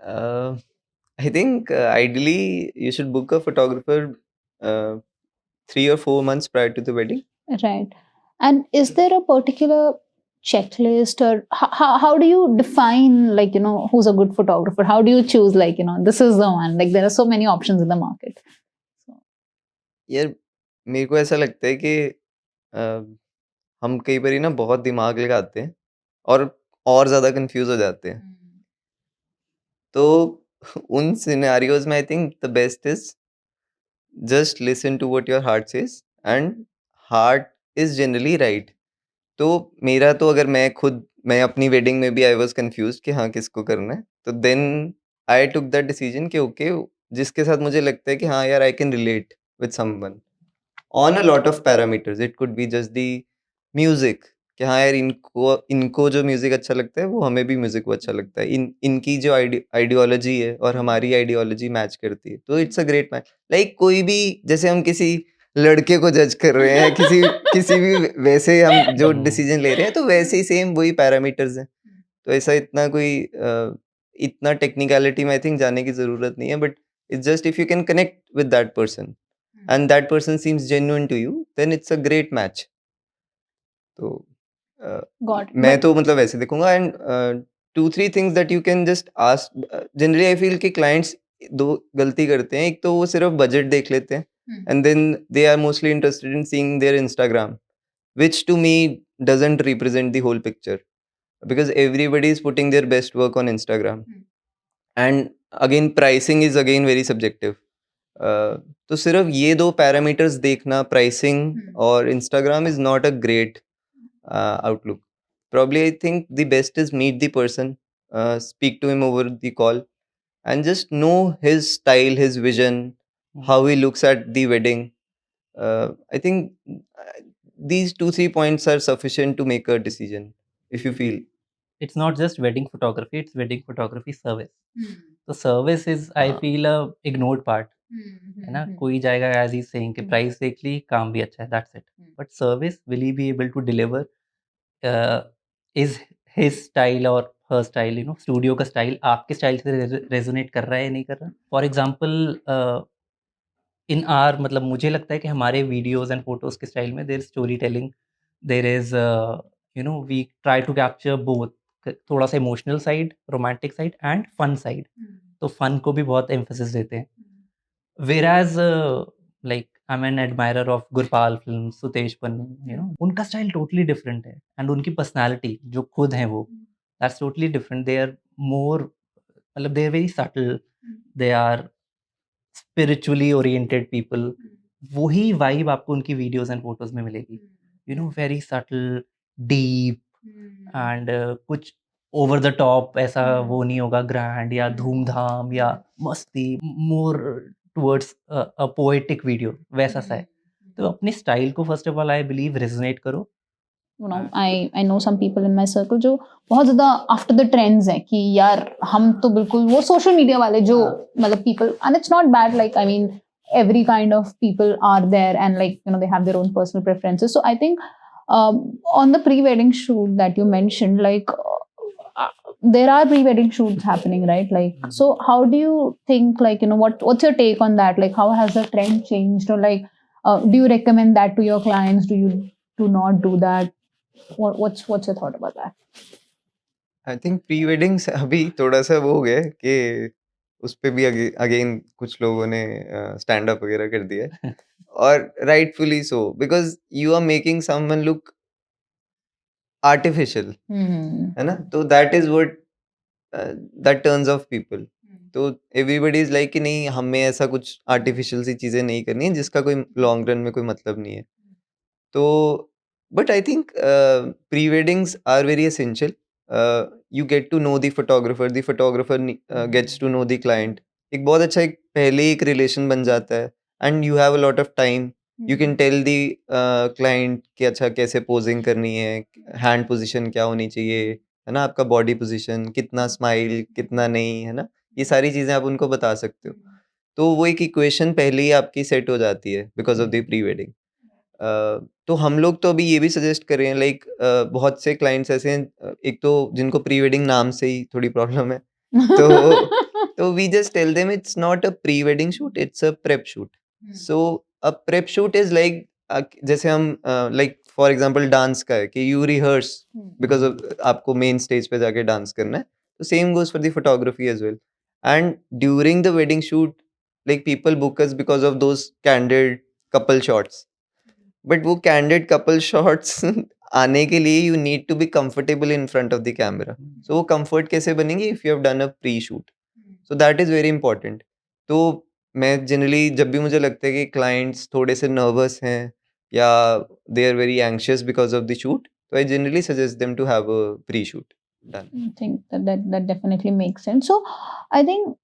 I think ideally you should book a photographer 3 or 4 months prior to the wedding. Right. And is there a particular checklist or how do you define like, who's a good photographer? How do you choose like, this is the one? Like there are so many options in the market. यार मेरे को ऐसा लगता है कि हम कई बार ना बहुत दिमाग लगाते हैं और ज़्यादा कंफ्यूज हो जाते हैं. तो उन सिनेरियोज में I think the best is just listen to what your heart says and heart is generally right. तो मेरा तो अगर मैं अपनी वेडिंग में भी आई वाज कंफ्यूज कि हाँ किसको करना है, तो then I took that decision कि ओके जिसके साथ मुझे लगता है कि हाँ यार I can relate with someone on a lot of parameters. It could be just the music कि हाँ यार इनको जो म्यूजिक अच्छा लगता है वो हमें भी म्यूजिक वो अच्छा लगता है. इनकी जो आइडियोलॉजी है और हमारी आइडियोलॉजी मैच करती है, तो it's a great match. Like कोई भी, जैसे हम किसी लड़के को जज कर रहे हैं, किसी भी वैसे हम जो डिसीजन ले रहे हैं, तो वैसे ही सेम वही पैरामीटर्स हैं. तो ऐसा इतना टेक्निकलिटी में आई थिंक जाने की जरूरत नहीं है. But it's just if you can connect with that person and that person seems genuine to you, then it's a great match. तो मैं तो मतलब वैसे देखूंगा. And 2-3 things that you can just ask. Generally I feel कि clients दो गलती करते हैं. एक तो वो सिर्फ बजट देख लेते हैं and then they are mostly interested in seeing their Instagram, which to me doesn't represent the whole picture because everybody is putting their best work on Instagram. And again pricing is again very subjective. तो सिर्फ ये दो parameters देखना, pricing और Instagram is not a great outlook. Probably I think the best is meet the person, speak to him over the call, and just know his style, his vision, how he looks at the wedding. I think these 2-3 points are sufficient to make a decision, if you feel. It's not just wedding photography, it's wedding photography service. So service is, I feel, a ignored part. है ना, कोई जाएगा as he's saying कि price देख ली, काम भी अच्छा है, that's it. But service, will he be able to deliver? Is his style or her style, studio का style आपके style से resonate कर रहा है या नहीं कर रहा? For example, in our, मतलब मुझे लगता है कि हमारे videos and photos के style में there is storytelling, there is we try to capture both, थोड़ा सा emotional side, romantic side and fun side. तो fun को भी बहुत emphasis देते हैं. Whereas like I'm an admirer of Gurpal films, Sutesh Pannu, उनका style totally different है, and उनकी personality जो खुद है वो, that's totally different. They are more, मतलब they are very subtle, they are spiritually oriented people. वही vibe आपको उनकी videos and photos में मिलेगी. Very subtle, deep, and कुछ ओवर द टॉप ऐसा वो नहीं होगा, ग्रैंड या धूमधाम या मस्ती, more towards a poetic video, वैसा सा है. तो अपने स्टाइल को first of all I believe resonate करो. I know some people in my circle जो बहुत ज़्यादा आफ्टर द ट्रेंड्स है कि यार हम तो बिल्कुल वो सोशल मीडिया वाले जो मतलब people, and it's not bad, like I mean every kind of people are there and like they have their own personal preferences. So I think on the pre-wedding shoot that you mentioned, like there are pre-wedding shoots happening, right? Like, so how do you think, like, what's your take on that? Like, how has the trend changed? Or like, do you recommend that to your clients? Do you do not do that? What's your thought about that? I think pre weddings अभी थोड़ा सा वो हो गया है कि उस पे भी अगेन कुछ लोगों ने स्टैंड अप वगैरह कर दिया है, और rightfully so, because you are making someone look artificial, है ना. तो that is what that turns off people. तो एवरीबडी इज लाइक कि नहीं, हमें ऐसा कुछ आर्टिफिशियल सी चीजें नहीं करनी है जिसका कोई लॉन्ग रन में कोई मतलब नहीं है. तो but I think pre weddings are very essential. You get to know the photographer gets to know the client. एक बहुत अच्छा, एक पहले एक रिलेशन बन जाता है, and you have a lot of time. You can tell the client कि अच्छा कैसे पोजिंग करनी है, हैंड पोजीशन क्या होनी चाहिए, है ना, आपका बॉडी पोजीशन कितना, स्माइल कितना नहीं, है ना, ये सारी चीज़ें आप उनको बता सकते हो. तो वो एक इक्वेशन पहले ही आपकी सेट हो जाती है because of the pre wedding. तो हम लोग तो अभी ये भी सजेस्ट कर रहे हैं, लाइक बहुत से क्लाइंट्स ऐसे हैं, एक तो जिनको प्री वेडिंग नाम से ही थोड़ी प्रॉब्लम है. तो we just tell them it's not a pre wedding shoot, it's a prep shoot. So a prep shoot is like, जैसे हम लाइक फॉर एग्जांपल डांस का है कि यू रिहर्स बिकॉज ऑफ आपको मेन स्टेज पे जाके डांस करना है. तो same goes for the photography as well. And during the wedding shoot, like people book us because of those candid couple shots. But वो कैंडिड कपल शॉट्स आने के लिए you need to be comfortable in front of the camera. So वो comfort कैसे बनेंगे if you have done a pre shoot. So that is very important. तो मैं generally जब भी मुझे लगता है कि क्लाइंट्स थोड़े से नर्वस हैं या they are very anxious because of the shoot, तो I generally suggest them to have a pre shoot done. I think that definitely makes sense. So I think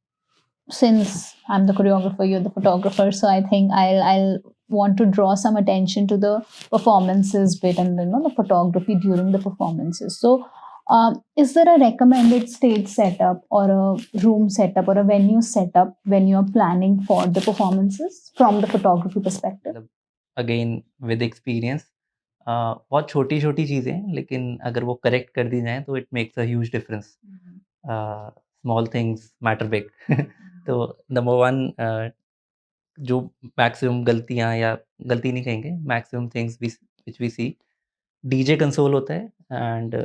since I'm the choreographer, you're the photographer, so I think I'll want to draw some attention to the performances bit and the photography during the performances. So is there a recommended stage setup or a room setup or a venue setup when you're planning for the performances from the photography perspective? Again with experience, बहुत छोटी छोटी चीज़ें हैं, लेकिन अगर वो correct कर दी जाएँ तो it makes a huge difference. Small things matter big. तो नंबर वन, जो मैक्सिमम गलतियाँ, या गलती नहीं कहेंगे, maximum things which we see, DJ console होता है. And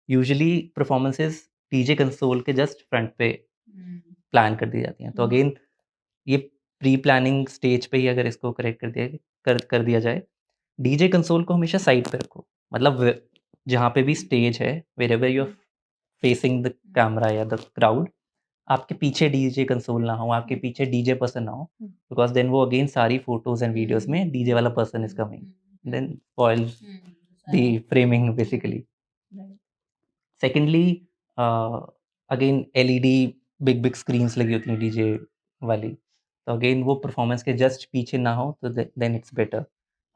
usually performances DJ console के जस्ट फ्रंट पे प्लान कर दी जाती हैं. तो अगेन ये प्री प्लानिंग स्टेज पे ही अगर इसको करेक्ट कर दिया जाए, डीजे कंसोल को हमेशा साइड पे रखो. मतलब जहाँ पे भी स्टेज है, wherever you are facing the camera या द क्राउड, आपके पीछे डीजे कंसोल ना हो, आपके पीछे डीजे पर्सन ना हो, बिकॉज देन वो अगेन सारी फोटोज एंड वीडियोस में डीजे वाला person is coming, then spoils the framing basically. Secondly, again LED big screens लगी होती हैं डीजे वाली, तो अगेन वो परफॉर्मेंस के जस्ट पीछे ना हो तो देन इट्स बेटर।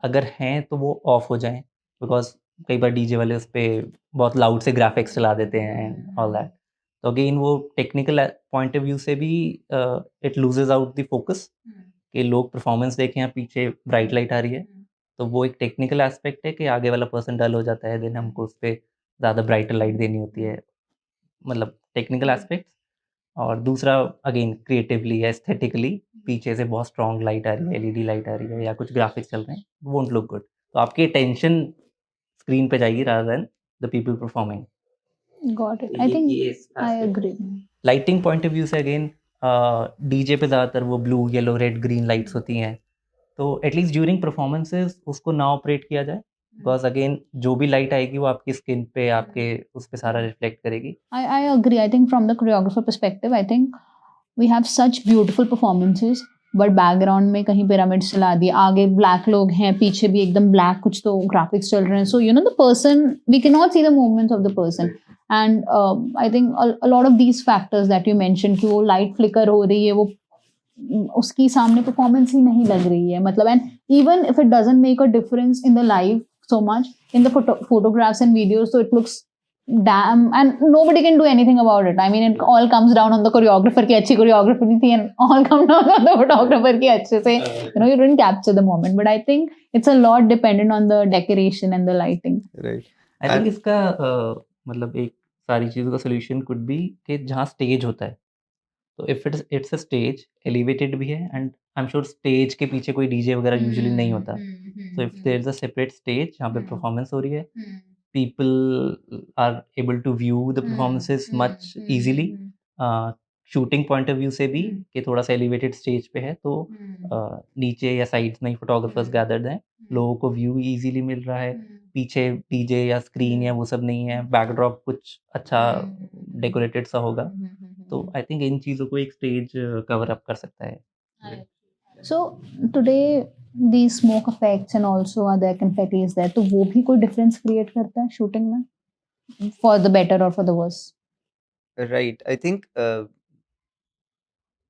अगर हैं तो वो ऑफ हो जाएं, बिकॉज कई बार डीजे वाले उस पर बहुत लाउड से ग्राफिक्स चला देते हैं एंड ऑल दैट। तो अगेन वो टेक्निकल पॉइंट ऑफ व्यू से भी it loses out the focus कि लोग परफॉर्मेंस देखें या पीछे ब्राइट लाइट आ रही है, तो वो एक टेक्निकल एस्पेक्ट है कि आगे वाला पर्सन डल हो जाता है, देन हमको उस पर ज़्यादा ब्राइटर लाइट देनी होती है, मतलब टेक्निकल एस्पेक्ट। और दूसरा अगेन क्रिएटिवली या एस्थेटिकली पीछे से बहुत स्ट्रॉन्ग लाइट आ रही है, एलईडी लाइट आ रही है या कुछ ग्राफिक्स चल रहे हैं, वोंट लुक गुड। तो आपकी अटेंशन स्क्रीन पे जाएगी rather than the people performing. Got it. I think I agree. Lighting point of view से अगेन डीजे पे ज़्यादातर वो blue yellow red green lights होती हैं, तो एटलीस्ट ड्यूरिंग परफॉर्मेंसेस उसको ना ऑपरेट किया जाए, बिकॉज अगेन जो भी लाइट आएगी वो आपकी स्किन पे आपके उस पे सारा रिफ्लेक्ट करेगी। I agree. I think from the choreographer perspective, I think we have such beautiful performances, but background में कहीं पिरामिड्स चला दिए, आगे ब्लैक लोग हैं, पीछे भी एकदम ब्लैक कुछ तो ग्राफिक्स चल रहे हैं, so you know the person, we can not see the movements of the person. And I think a lot of these factors that you mention कि वो लाइट फ्लिकर हो रही है, वो उसकी सामने परफॉर्मेंस ही नहीं लग रही है, मतलब and even if it doesn't make a difference in the live so much in the photographs and videos, so it looks damn, and nobody can do anything about it. I mean, it all comes down on the choreographer की अच्छी choreography थी, and all come down on the photographer की अच्छे से, you know, you didn't capture the moment. But I think it's a lot dependent on the decoration and the lighting. Right. I think इसका मतलब एक सारी चीज़ों का सोल्यूशन कुड बी कि जहाँ स्टेज होता है, तो if it's a stage elevated भी है, and I am sure stage के पीछे कोई डीजे वगैरह यूजुअली नहीं होता, so if there is a separate stage जहाँ पे performance हो रही है, people are able to view the performances much easily। Shooting point of view से भी कि थोड़ा सा एलिवेटेड स्टेज पे है, तो नीचे या साइड्स में ही फोटोग्राफर्स गैदर्ड हैं, लोगों को व्यू इजीली मिल रहा है, पीछे डीजे या स्क्रीन या वो सब नहीं है, बैकड्रॉप कुछ अच्छा डेकोरेटेड सा होगा, तो आई थिंक इन चीज़ों को एक स्टेज कवर अप कर सकता है। So today these smoke effects and also other confettis there, तो वो भी कोई difference create करता है shooting में, for the better or for the worse? Right, I think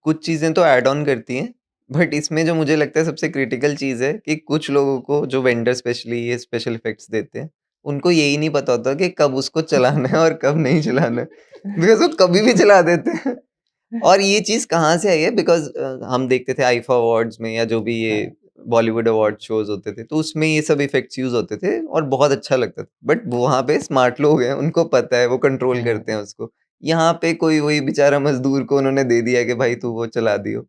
कुछ चीज़ें तो ऐड ऑन करती हैं, बट इसमें जो मुझे लगता है सबसे क्रिटिकल चीज़ है कि कुछ लोगों को, जो वेंडर स्पेशली ये स्पेशल इफेक्ट्स देते हैं, उनको यही नहीं पता होता कि कब उसको चलाना है और कब नहीं चलाना है, बिकॉज वो कभी भी चला देते हैं। और ये चीज़ कहाँ से आई है, बिकॉज हम देखते थे आईफा अवार्ड्स में या जो भी ये बॉलीवुड अवार्ड शोज होते थे, तो उसमें ये सब इफेक्ट्स यूज होते थे और बहुत अच्छा लगता था, बट वहाँ पे स्मार्ट लोग हैं, उनको पता है, वो कंट्रोल करते हैं उसको। यहाँ पे कोई वही बेचारा मजदूर को उन्होंने दे दिया कि भाई तू वो चला दियो,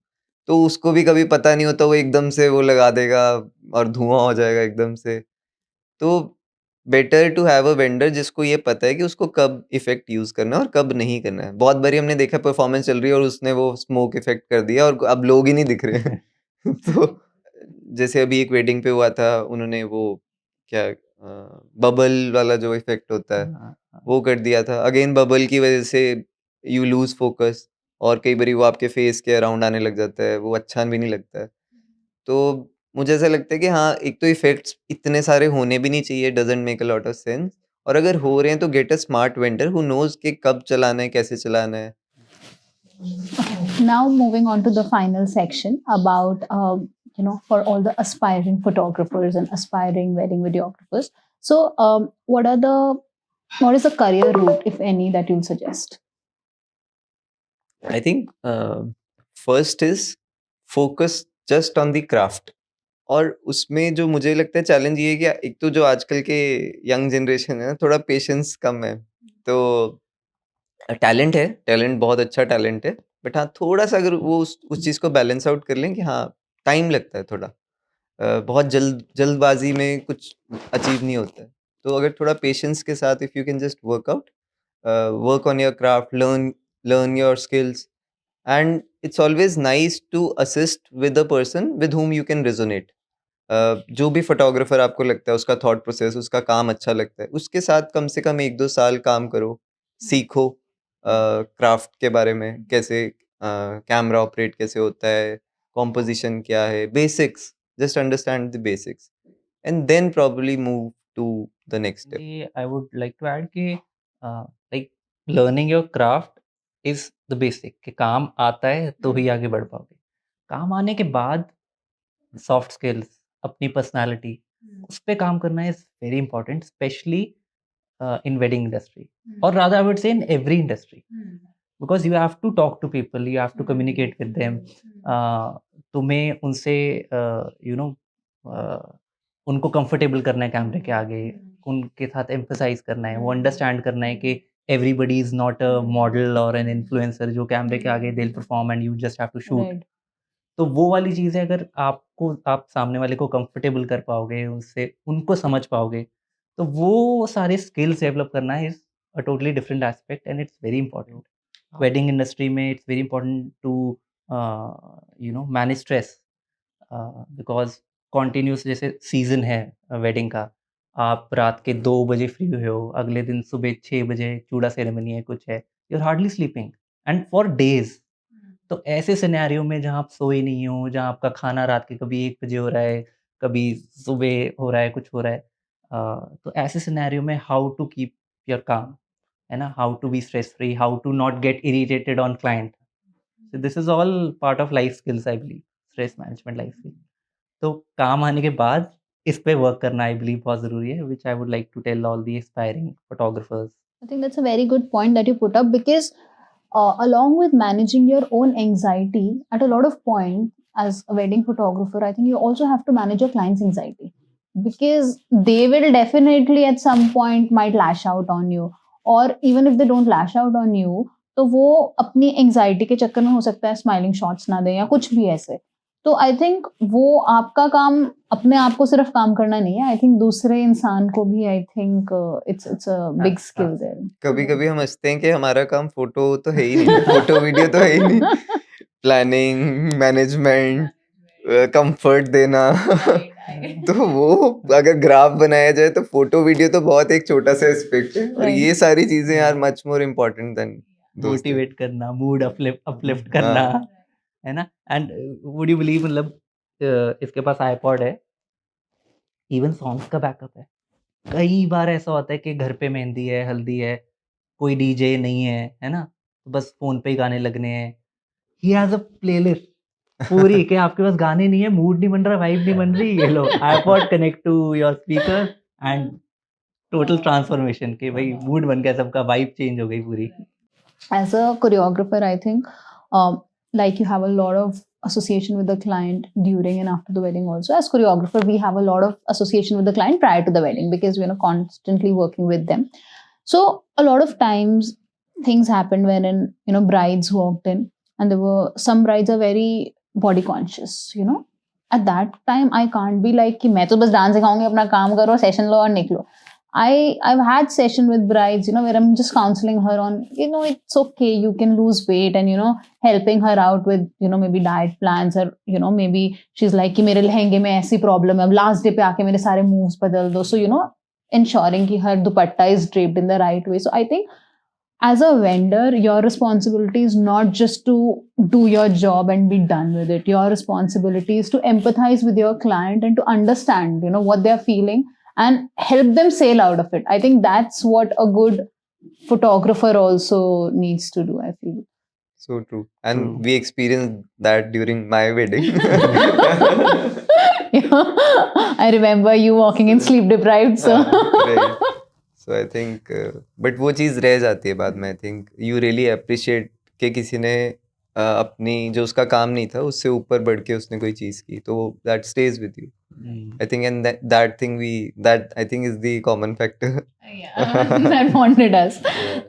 तो उसको भी कभी पता नहीं होता, वो एकदम से वो लगा देगा और धुआं हो जाएगा एकदम से। तो better to have a vendor जिसको ये पता है कि उसको कब इफेक्ट यूज करना है और कब नहीं करना है। बहुत बारी हमने देखा परफॉर्मेंस चल रही है और उसने वो स्मोक इफेक्ट कर दिया और अब लोग ही नहीं दिख रहे हैं। तो जैसे अभी एक वेडिंग पे हुआ था, उन्होंने वो क्या बबल वाला जो इफेक्ट होता है वो कर दिया था। अगेन बबल की वजह से यू लूज फोकस और कई बारी वो आपके फेस के अराउंड आने लग जाता है, वो अच्छा भी नहीं लगता है। तो मुझे ऐसा लगता है कि हाँ, एक तो इफेक्ट्स इतने सारे होने भी नहीं चाहिए, doesn't make a lot of sense, और अगर हो रहे हैं तो get a smart vendor who knows कि कब चलाना है, कैसे चलाना है। Now moving on to the final section about you know, for all the aspiring photographers and aspiring wedding videographers. So what is the career route, if any, that you'll suggest? I think first is focus just on the craft. और उसमें जो मुझे लगता है challenge ये है कि एक तो जो आजकल के यंग जनरेशन है ना, थोड़ा पेशेंस कम है। तो टैलेंट है, टैलेंट बहुत अच्छा टैलेंट है, बट हाँ थोड़ा सा अगर वो उस चीज़ को बैलेंस आउट कर लें कि हाँ टाइम लगता है थोड़ा, बहुत जल्दबाजी में कुछ अचीव नहीं होता है। तो अगर थोड़ा पेशेंस के साथ if you can just work out, work on your craft, learn learn your skills, and it's always nice to assist with a person with whom you can resonate. जो भी फोटोग्राफर आपको लगता है उसका थॉट प्रोसेस, उसका काम अच्छा लगता है, उसके साथ कम से कम 1-2 साल काम करो, सीखो क्राफ्ट के बारे में, कैसे कैमरा ऑपरेट कैसे होता है, कॉम्पोजिशन क्या है, basics, just understand the basics and then probably move to the next step. I would like to add कि like learning your craft is the basic कि काम आता है तो ही आगे बढ़ पाओगे। काम आने के बाद सॉफ्ट स्किल्स, अपनी पर्सनालिटी, उस पे काम करना is very important, specially in wedding industry, or rather I would say in every industry, because you have to talk to people, you have to communicate with them. तुम्हें उनसे you know उनको comfortable करना है कैमरे के आगे, उनके साथ एम्फसाइज करना है, वो अंडरस्टैंड करना है कि everybody is not a model और एन इन्फ्लुएंसर जो कैमरे के आगे they perform and you just have to shoot. तो वो वाली चीज़ें अगर आप सामने वाले को कंफर्टेबल कर पाओगे, उससे उनको समझ पाओगे, तो वो सारे स्किल्स डेवलप करना is a totally different aspect and it's very important. Wedding industry में it's very important to manage stress, because continuous जैसे सीज़न है वेडिंग का, आप रात के 2 बजे फ्री हुए हो, अगले दिन सुबह 6 बजे चूड़ा सेरेमनी है, कुछ है, you are hardly sleeping and for days. तो ऐसे सिनेरियो में जहाँ आप सोए नहीं हो, जहाँ आपका खाना रात के कभी 1 बजे हो रहा है, कभी सुबह हो रहा है, कुछ हो रहा है, तो ऐसे सिनेरियो में हाउ टू कीप योर काम, है ना? How to be stress free, how to not get irritated on client. So this is all part of life skills I believe, stress management life skill. तो काम आने के बाद इस पे वर्क करना आई बिलीव बहुत ज़रूरी है, which I would like to tell all the aspiring photographers. I think that's a very good point that you put up, because along with managing your own anxiety, at a lot of point as a wedding photographer, I think you also have to manage your client's anxiety, because they will definitely at some point might lash out on you, or even if they don't lash out on you, तो वो अपनी anxiety के चक्कर में हो सकता है smiling shots ना दें या कुछ भी ऐसे। तो आई थिंक वो आपका काम अपने आप को सिर्फ काम करना नहीं है, आई थिंक दूसरे इंसान को भी, I think it's a big skill there. कभी कभी हम हंसते हैं कि हमारा काम फोटो तो है ही नहीं, फोटो वीडियो तो है ही नहीं, प्लानिंग, मैनेजमेंट, कंफर्ट देना। तो वो अगर ग्राफ बनाया जाए तो फोटो वीडियो तो बहुत एक छोटा सा एस्पेक्ट है, और ये सारी चीजें यार much more important then motivate करना, मूड अपलिफ्ट करना, है ना? एंड वुड यू बिलीव, मतलब इसके पास आईपॉड है, इवन सॉन्ग्स का बैकअप है। कई बार ऐसा होता है कि घर पे मेहंदी है, हल्दी है, कोई डीजे नहीं है ना? तो बस फ़ोन पे ही गाने लगने हैं। ही हैज़ अ प्लेलिस्ट पूरी कि आपके पास गाने नहीं है, मूड नहीं बन रहा, वाइब नहीं बन रही, ये लो iPod connect to your speaker and total transformation कि भाई मूड बन गया सबका, वाइब चेंज हो गई पूरी। As a choreographer, I think like you have a lot of association with the client during and after the wedding. Also, as choreographer, we have a lot of association with the client prior to the wedding, because we're constantly working with them. So a lot of times things happened wherein brides walked in, and there were some brides are very body conscious. At that time I can't be like कि मैं तो बस dance सिखाऊंगी, अपना काम करो, session लो और निकलो. I've had session with brides, where I'm just counseling her on, it's okay, you can lose weight, and helping her out with maybe diet plans, or maybe she's like कि मेरे लहंगे में ऐसी प्रॉब्लम है, अब last day पे आके मेरे सारे मूव्स बदल दो. So ensuring कि her dupatta is draped in the right way. So I think as a vendor, your responsibility is not just to do your job and be done with it. Your responsibility is to empathize with your client and to understand what they're feeling and help them sail out of it. I think that's what a good photographer also needs to do, I feel. So true. And we experienced that during my wedding. I remember you walking in sleep deprived, so right. So I think but वो चीज़ रह जाती है बाद में. I think you really appreciate कि किसी ने अपनी जो उसका काम नहीं था उससे ऊपर बढ़ के उसने कोई चीज़ की, तो that stays with you. I think, and that thing that I think is the common factor. Yeah, that bonded us.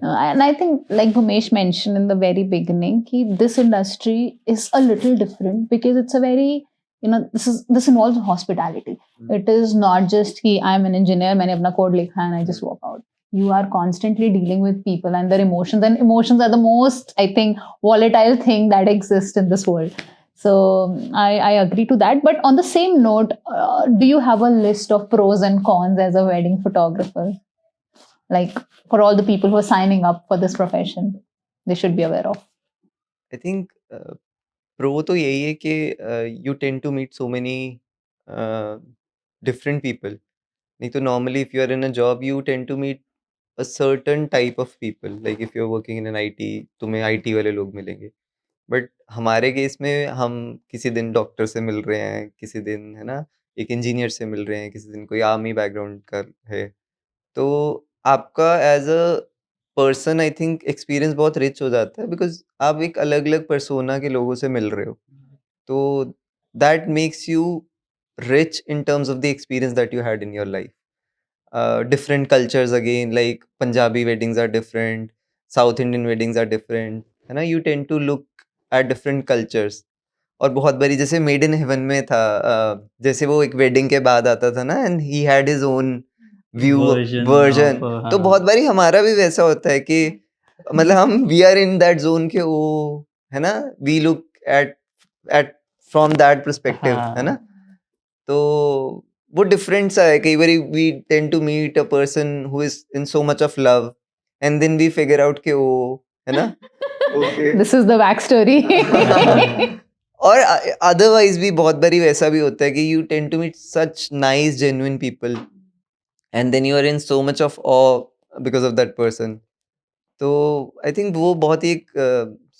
And I think, like Bhumesh mentioned in the very beginning, this industry is a little different because it's a very, this involves hospitality. It is not just कि I'm an engineer, मैंने अपना code लिखा and I just walk out. You are constantly dealing with people and their emotions, and emotions are the most, I think, volatile thing that exists in this world. So I agree to that. But on the same note, do you have a list of pros and cons as a wedding photographer? Like for all the people who are signing up for this profession, they should be aware of. I think pro तो यही है कि you tend to meet so many different people. नहीं तो normally if you are in a job, you tend to meet a certain type of people. Like if you're working in an IT, तुम्हें IT वाले लोग मिलेंगे. But हमारे case में हम किसी दिन डॉक्टर से मिल रहे हैं, किसी दिन है ना एक इंजीनियर से मिल रहे हैं, किसी दिन कोई आर्मी बैकग्राउंड का है. तो आपका as a person I think experience बहुत रिच हो जाता है, बिकॉज आप एक अलग अलग पर्सोना के लोगों से मिल रहे हो. तो that makes you rich in terms of the experience that you had in your life. Different cultures again, like Punjabi weddings are different, South Indian weddings are different, है ना. You tend to look at different cultures. और बहुत बारी जैसे made in heaven में था, जैसे वो एक वेडिंग के बाद आता था ना, and he had his own view version. तो बहुत बारी हमारा भी वैसा होता है कि मतलब हम we are in that zone के, वो है ना, we look at from that perspective, है ना. तो वो डिफरेंट सा है. कई बारी we tend to meet a person who is in so much of love, and then we figure out कि वो है ना. This is the backstory. और अदरवाइज भी बहुत बारी वैसा भी होता है कि you tend to meet such nice genuine people, and then you are in so much of awe because of that person. तो आई थिंक वो बहुत ही एक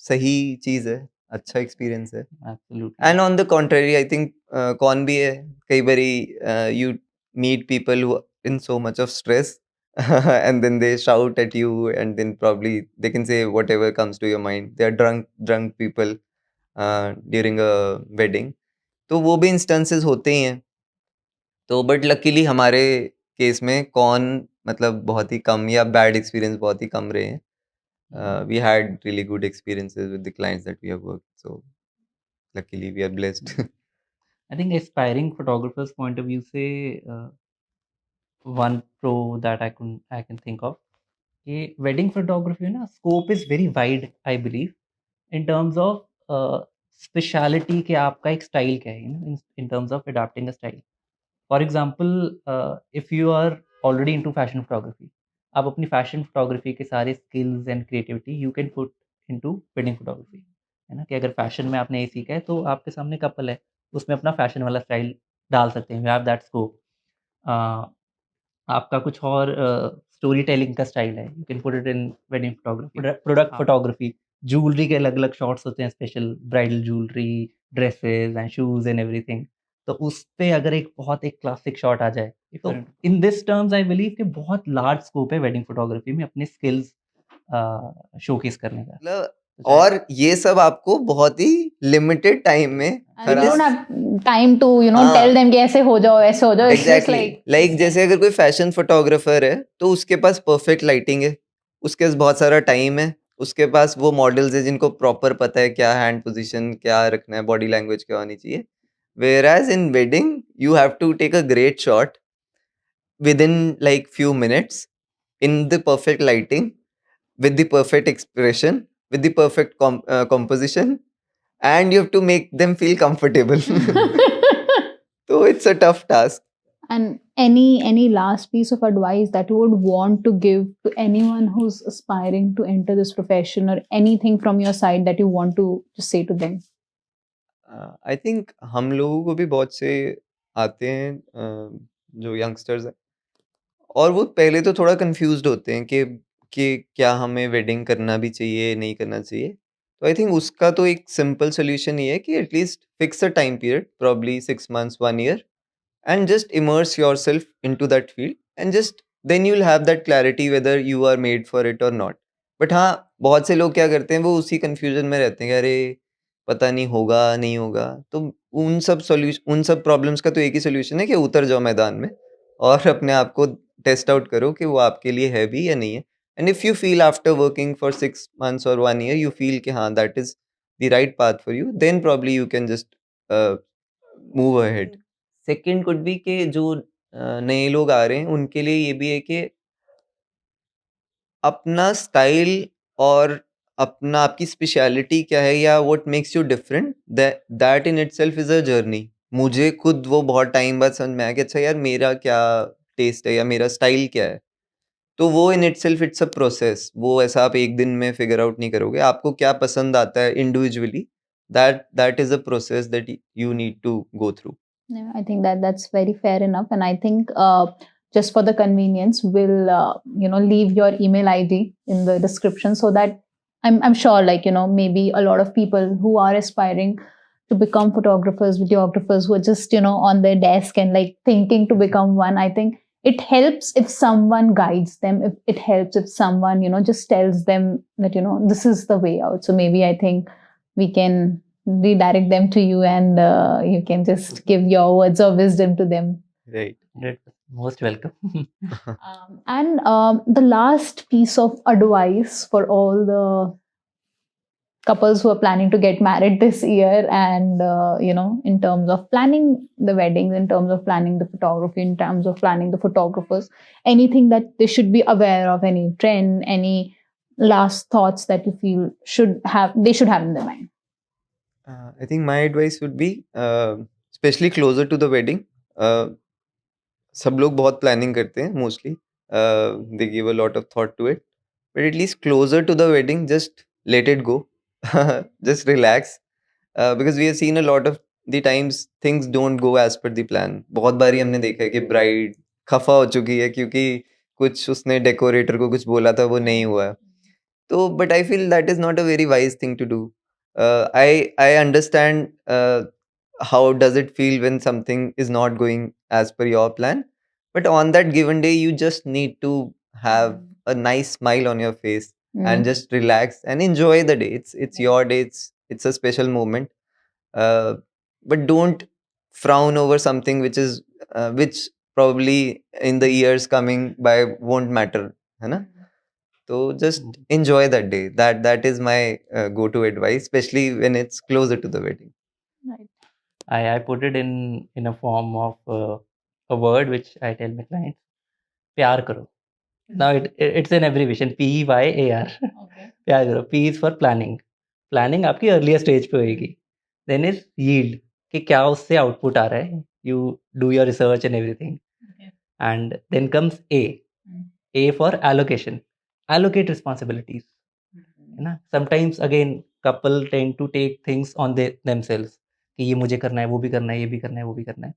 सही चीज है, अच्छा एक्सपीरियंस है. And on the contrary I think कौन भी है, कई बारी you meet people who in so much of stress and then they shout at you, and then probably they can say whatever comes to your mind. They are drunk people during a wedding. तो वो भी instances होते ही हैं. तो but luckily हमारे case में कौन मतलब बहुत ही कम या बैड एक्सपीरियंस बहुत ही कम रहे हैं. We had really good experiences with the clients that we have worked. So luckily we are blessed. I think aspiring photographers point of view से one pro that I can think of कि wedding photography ना scope is very wide I believe in terms of speciality कि आपका एक style क्या है, in terms of adapting a style. For example, if you are already into fashion photography, आप अपनी fashion photography के सारे skills and creativity you can put into wedding photography, है ना. कि अगर fashion में आपने ये सीखा है तो आपके सामने couple है, उसमें अपना fashion वाला style डाल सकते हैं. You have that scope. आपका कुछ और स्टोरी टेलिंग का स्टाइल है, you can put it in wedding photography. Product photography, jewellery के अलग अलग शॉट्स होते हैं, special bridal jewellery, dresses and shoes and everything. तो उस पे अगर एक बहुत एक क्लासिक शॉट आ जाए, तो in this terms I believe कि बहुत लार्ज स्कोप है वेडिंग फोटोग्राफी में अपने स्किल्स शोकेस करने का. मतलब और ये सब आपको बहुत ही लिमिटेड टाइम में You don't have time to, tell them कि ऐसे हो जाओ, ऐसे हो जाओ. It's just like जैसे अगर कोई फैशन फोटोग्राफर है तो उसके पास परफेक्ट लाइटिंग है, उसके पास बहुत सारा टाइम है, उसके पास वो मॉडल्स है जिनको प्रॉपर पता है क्या हैंड पोजीशन क्या रखना है, बॉडी लैंग्वेज क्या होनी चाहिए. Whereas in wedding you have to take a great shot within like few minutes in the perfect lighting, with the perfect expression, with the perfect composition, and you have to make them feel comfortable. So it's a tough task. And any last piece of advice that you would want to give to anyone who's aspiring to enter this profession, or anything from your side that you want to just say to them? I think हम लोगों को भी बहुत से आते हैं जो youngsters हैं, और वो पहले तो थोड़ा कंफ्यूज्ड होते हैं कि क्या हमें वेडिंग करना भी चाहिए नहीं करना चाहिए. तो आई थिंक उसका तो एक सिंपल सोल्यूशन ये है कि at least fix a time period, probably 6 months 1 year, and just immerse yourself into that field, and just then you'll have that clarity whether you are made for it or not. But हाँ, बहुत से लोग क्या करते हैं, वो उसी confusion में रहते हैं कि अरे पता नहीं होगा नहीं होगा. तो उन सब प्रॉब्लम्स का तो एक ही सोल्यूशन है कि उतर जाओ मैदान में और अपने आप को टेस्ट आउट करो कि वो आपके लिए है भी या नहीं है. And if you feel after working for 6 months or 1 year you feel कि हाँ that is the right path for you, then probably you can just move ahead. Second could be कि जो नए लोग आ रहे हैं उनके लिए ये भी है कि अपना स्टाइल और अपना आपकी स्पेशलिटी क्या है या what makes you different, that in itself is a journey. मुझे खुद वो बहुत टाइम बाद समझ में आया कि अच्छा यार मेरा क्या टेस्ट है या मेरा स्टाइल क्या है. तो वो in itself it's a process. वो ऐसा आप एक दिन में फिगर आउट नहीं करोगे. आपको क्या पसंद आता है individually, that is a process that you need to go through. Yeah, I think that's very fair enough, and I think just for the convenience, we'll leave your email ID in the description, so that I'm sure, like, maybe a lot of people who are aspiring to become photographers, videographers, who are just on their desk and like thinking to become one. I think it helps if someone guides them, if it helps if someone just tells them that this is the way out. So maybe I think we can redirect them to you, and you can just give your words of wisdom to them. Right. Most welcome. And the last piece of advice for all the couples who are planning to get married this year, and in terms of planning the weddings, in terms of planning the photography, in terms of planning the photographers, anything that they should be aware of, any trend, any last thoughts that you feel they should have in their mind? I think my advice would be, especially closer to the wedding, सब लोग बहुत planning करते हैं mostly, they give a lot of thought to it, but at least closer to the wedding just let it go, just relax, because we have seen a lot of the times things don't go as per the plan. बहुत बारी हमने देखा है कि bride खफा हो चुकी है क्योंकि कुछ उसने डेकोरेटर को कुछ बोला था, वो नहीं हुआ. तो but I feel that is not a very wise thing to do. I understand how does it feel when something is not going as per your plan, but on that given day you just need to have a nice smile on your face and just relax and enjoy the day. It's your day, it's a special moment, but don't frown over something which probably in the years coming by won't matter, है ना? So just enjoy that day. That is my go-to advice, especially when it's closer to the wedding. Right. I put it in a form of a word which I tell my clients: प्यार करो. Now it's an abbreviation, PYAR. Okay. प्यार करो. P is for planning. Planning आपकी earlier stage पे होएगी. Then is yield, कि क्या उससे output आ रहा है. You do your research and everything. Okay. And then comes A. A for allocation. Allocate responsibilities. है ना? Sometimes again couple tend to take things on themselves, कि ये मुझे करना है, वो भी करना है, ये भी करना है, वो भी करना है.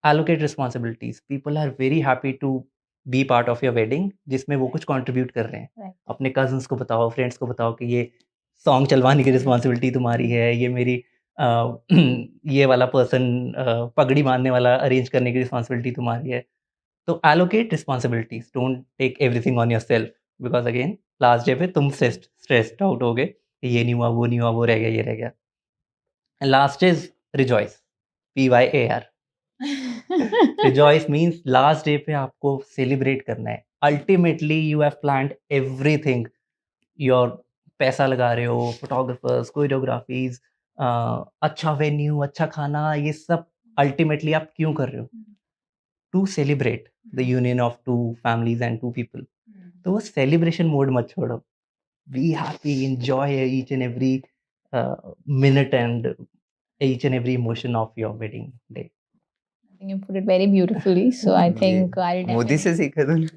Allocate responsibilities. People are very happy to be part of your wedding, जिसमें वो कुछ contribute कर रहे हैं. Right. अपने cousins को बताओ, friends को बताओ कि ये song चलवाने की responsibility तुम्हारी है, ये मेरी ये वाला person पगड़ी बांधने वाला arrange करने की responsibility तुम्हारी है. तो allocate responsibilities. Don't take everything on yourself, because again last day पे तुम stressed out होगे कि ये नहीं हुआ, वो नहीं हुआ, वो रह गया, ये रह गया. And last is rejoice. PYAR. Rejoice means last day पे आपको celebrate करना है. Ultimately you have planned everything. Your पैसा लगा रहे हो, photographers, choreographies, अच्छा venue, अच्छा खाना, ये सब ultimately आप क्यों कर रहे हो? To celebrate the union of two families and two people. तो वो celebration mode मत छोड़ो. Be happy, enjoy each and every minute and each and every emotion of your wedding day. I think you put it very beautifully. So I think I'll Modi से सीखा तूने?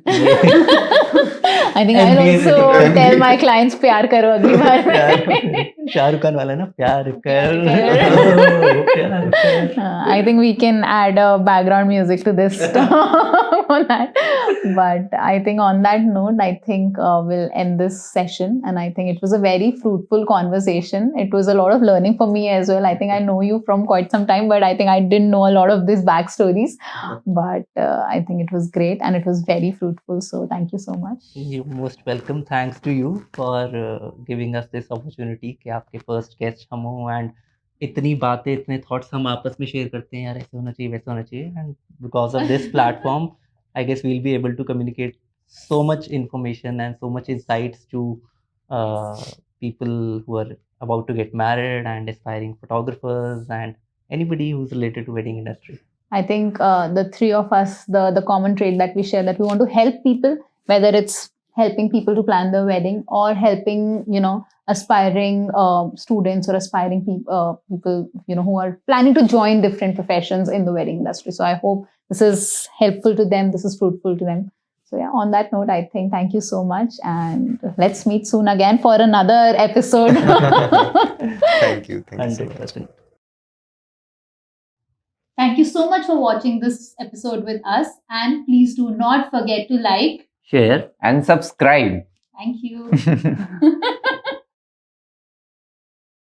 I think I'll also tell my clients प्यार करो अगली बार में. शाहरुख खान वाला ना, प्यार कर. प्यार कर. I think we can add a background music to this on that. But I think on that note, I think we'll end this session. And I think it was a very fruitful conversation. It was a lot of learning for me as well. I think I know you from quite some time, but I think I didn't know a lot of these backstories. But I think it was great and it was very fruitful. So thank you so much. You're most welcome. Thanks to you for giving us this opportunity कि आपके first guest हम हो, and इतनी बातें, इतने thoughts हम आपस में share करते हैं, यार ऐसे होना चाहिए, वैसे होना चाहिए. And because of this platform, I guess we'll be able to communicate so much information and so much insights to people who are about to get married and aspiring photographers and anybody who's related to wedding industry. I think the three of us, the common trait that we share, that we want to help people, whether it's helping people to plan their wedding or helping, aspiring students or aspiring people, who are planning to join different professions in the wedding industry. So I hope this is helpful to them. This is fruitful to them. So yeah, on that note, I think thank you so much, and let's meet soon again for another episode. Thank you so much. 100%. Thank you. Thank you so much for watching this episode with us, and please do not forget to like, share and subscribe. Thank you.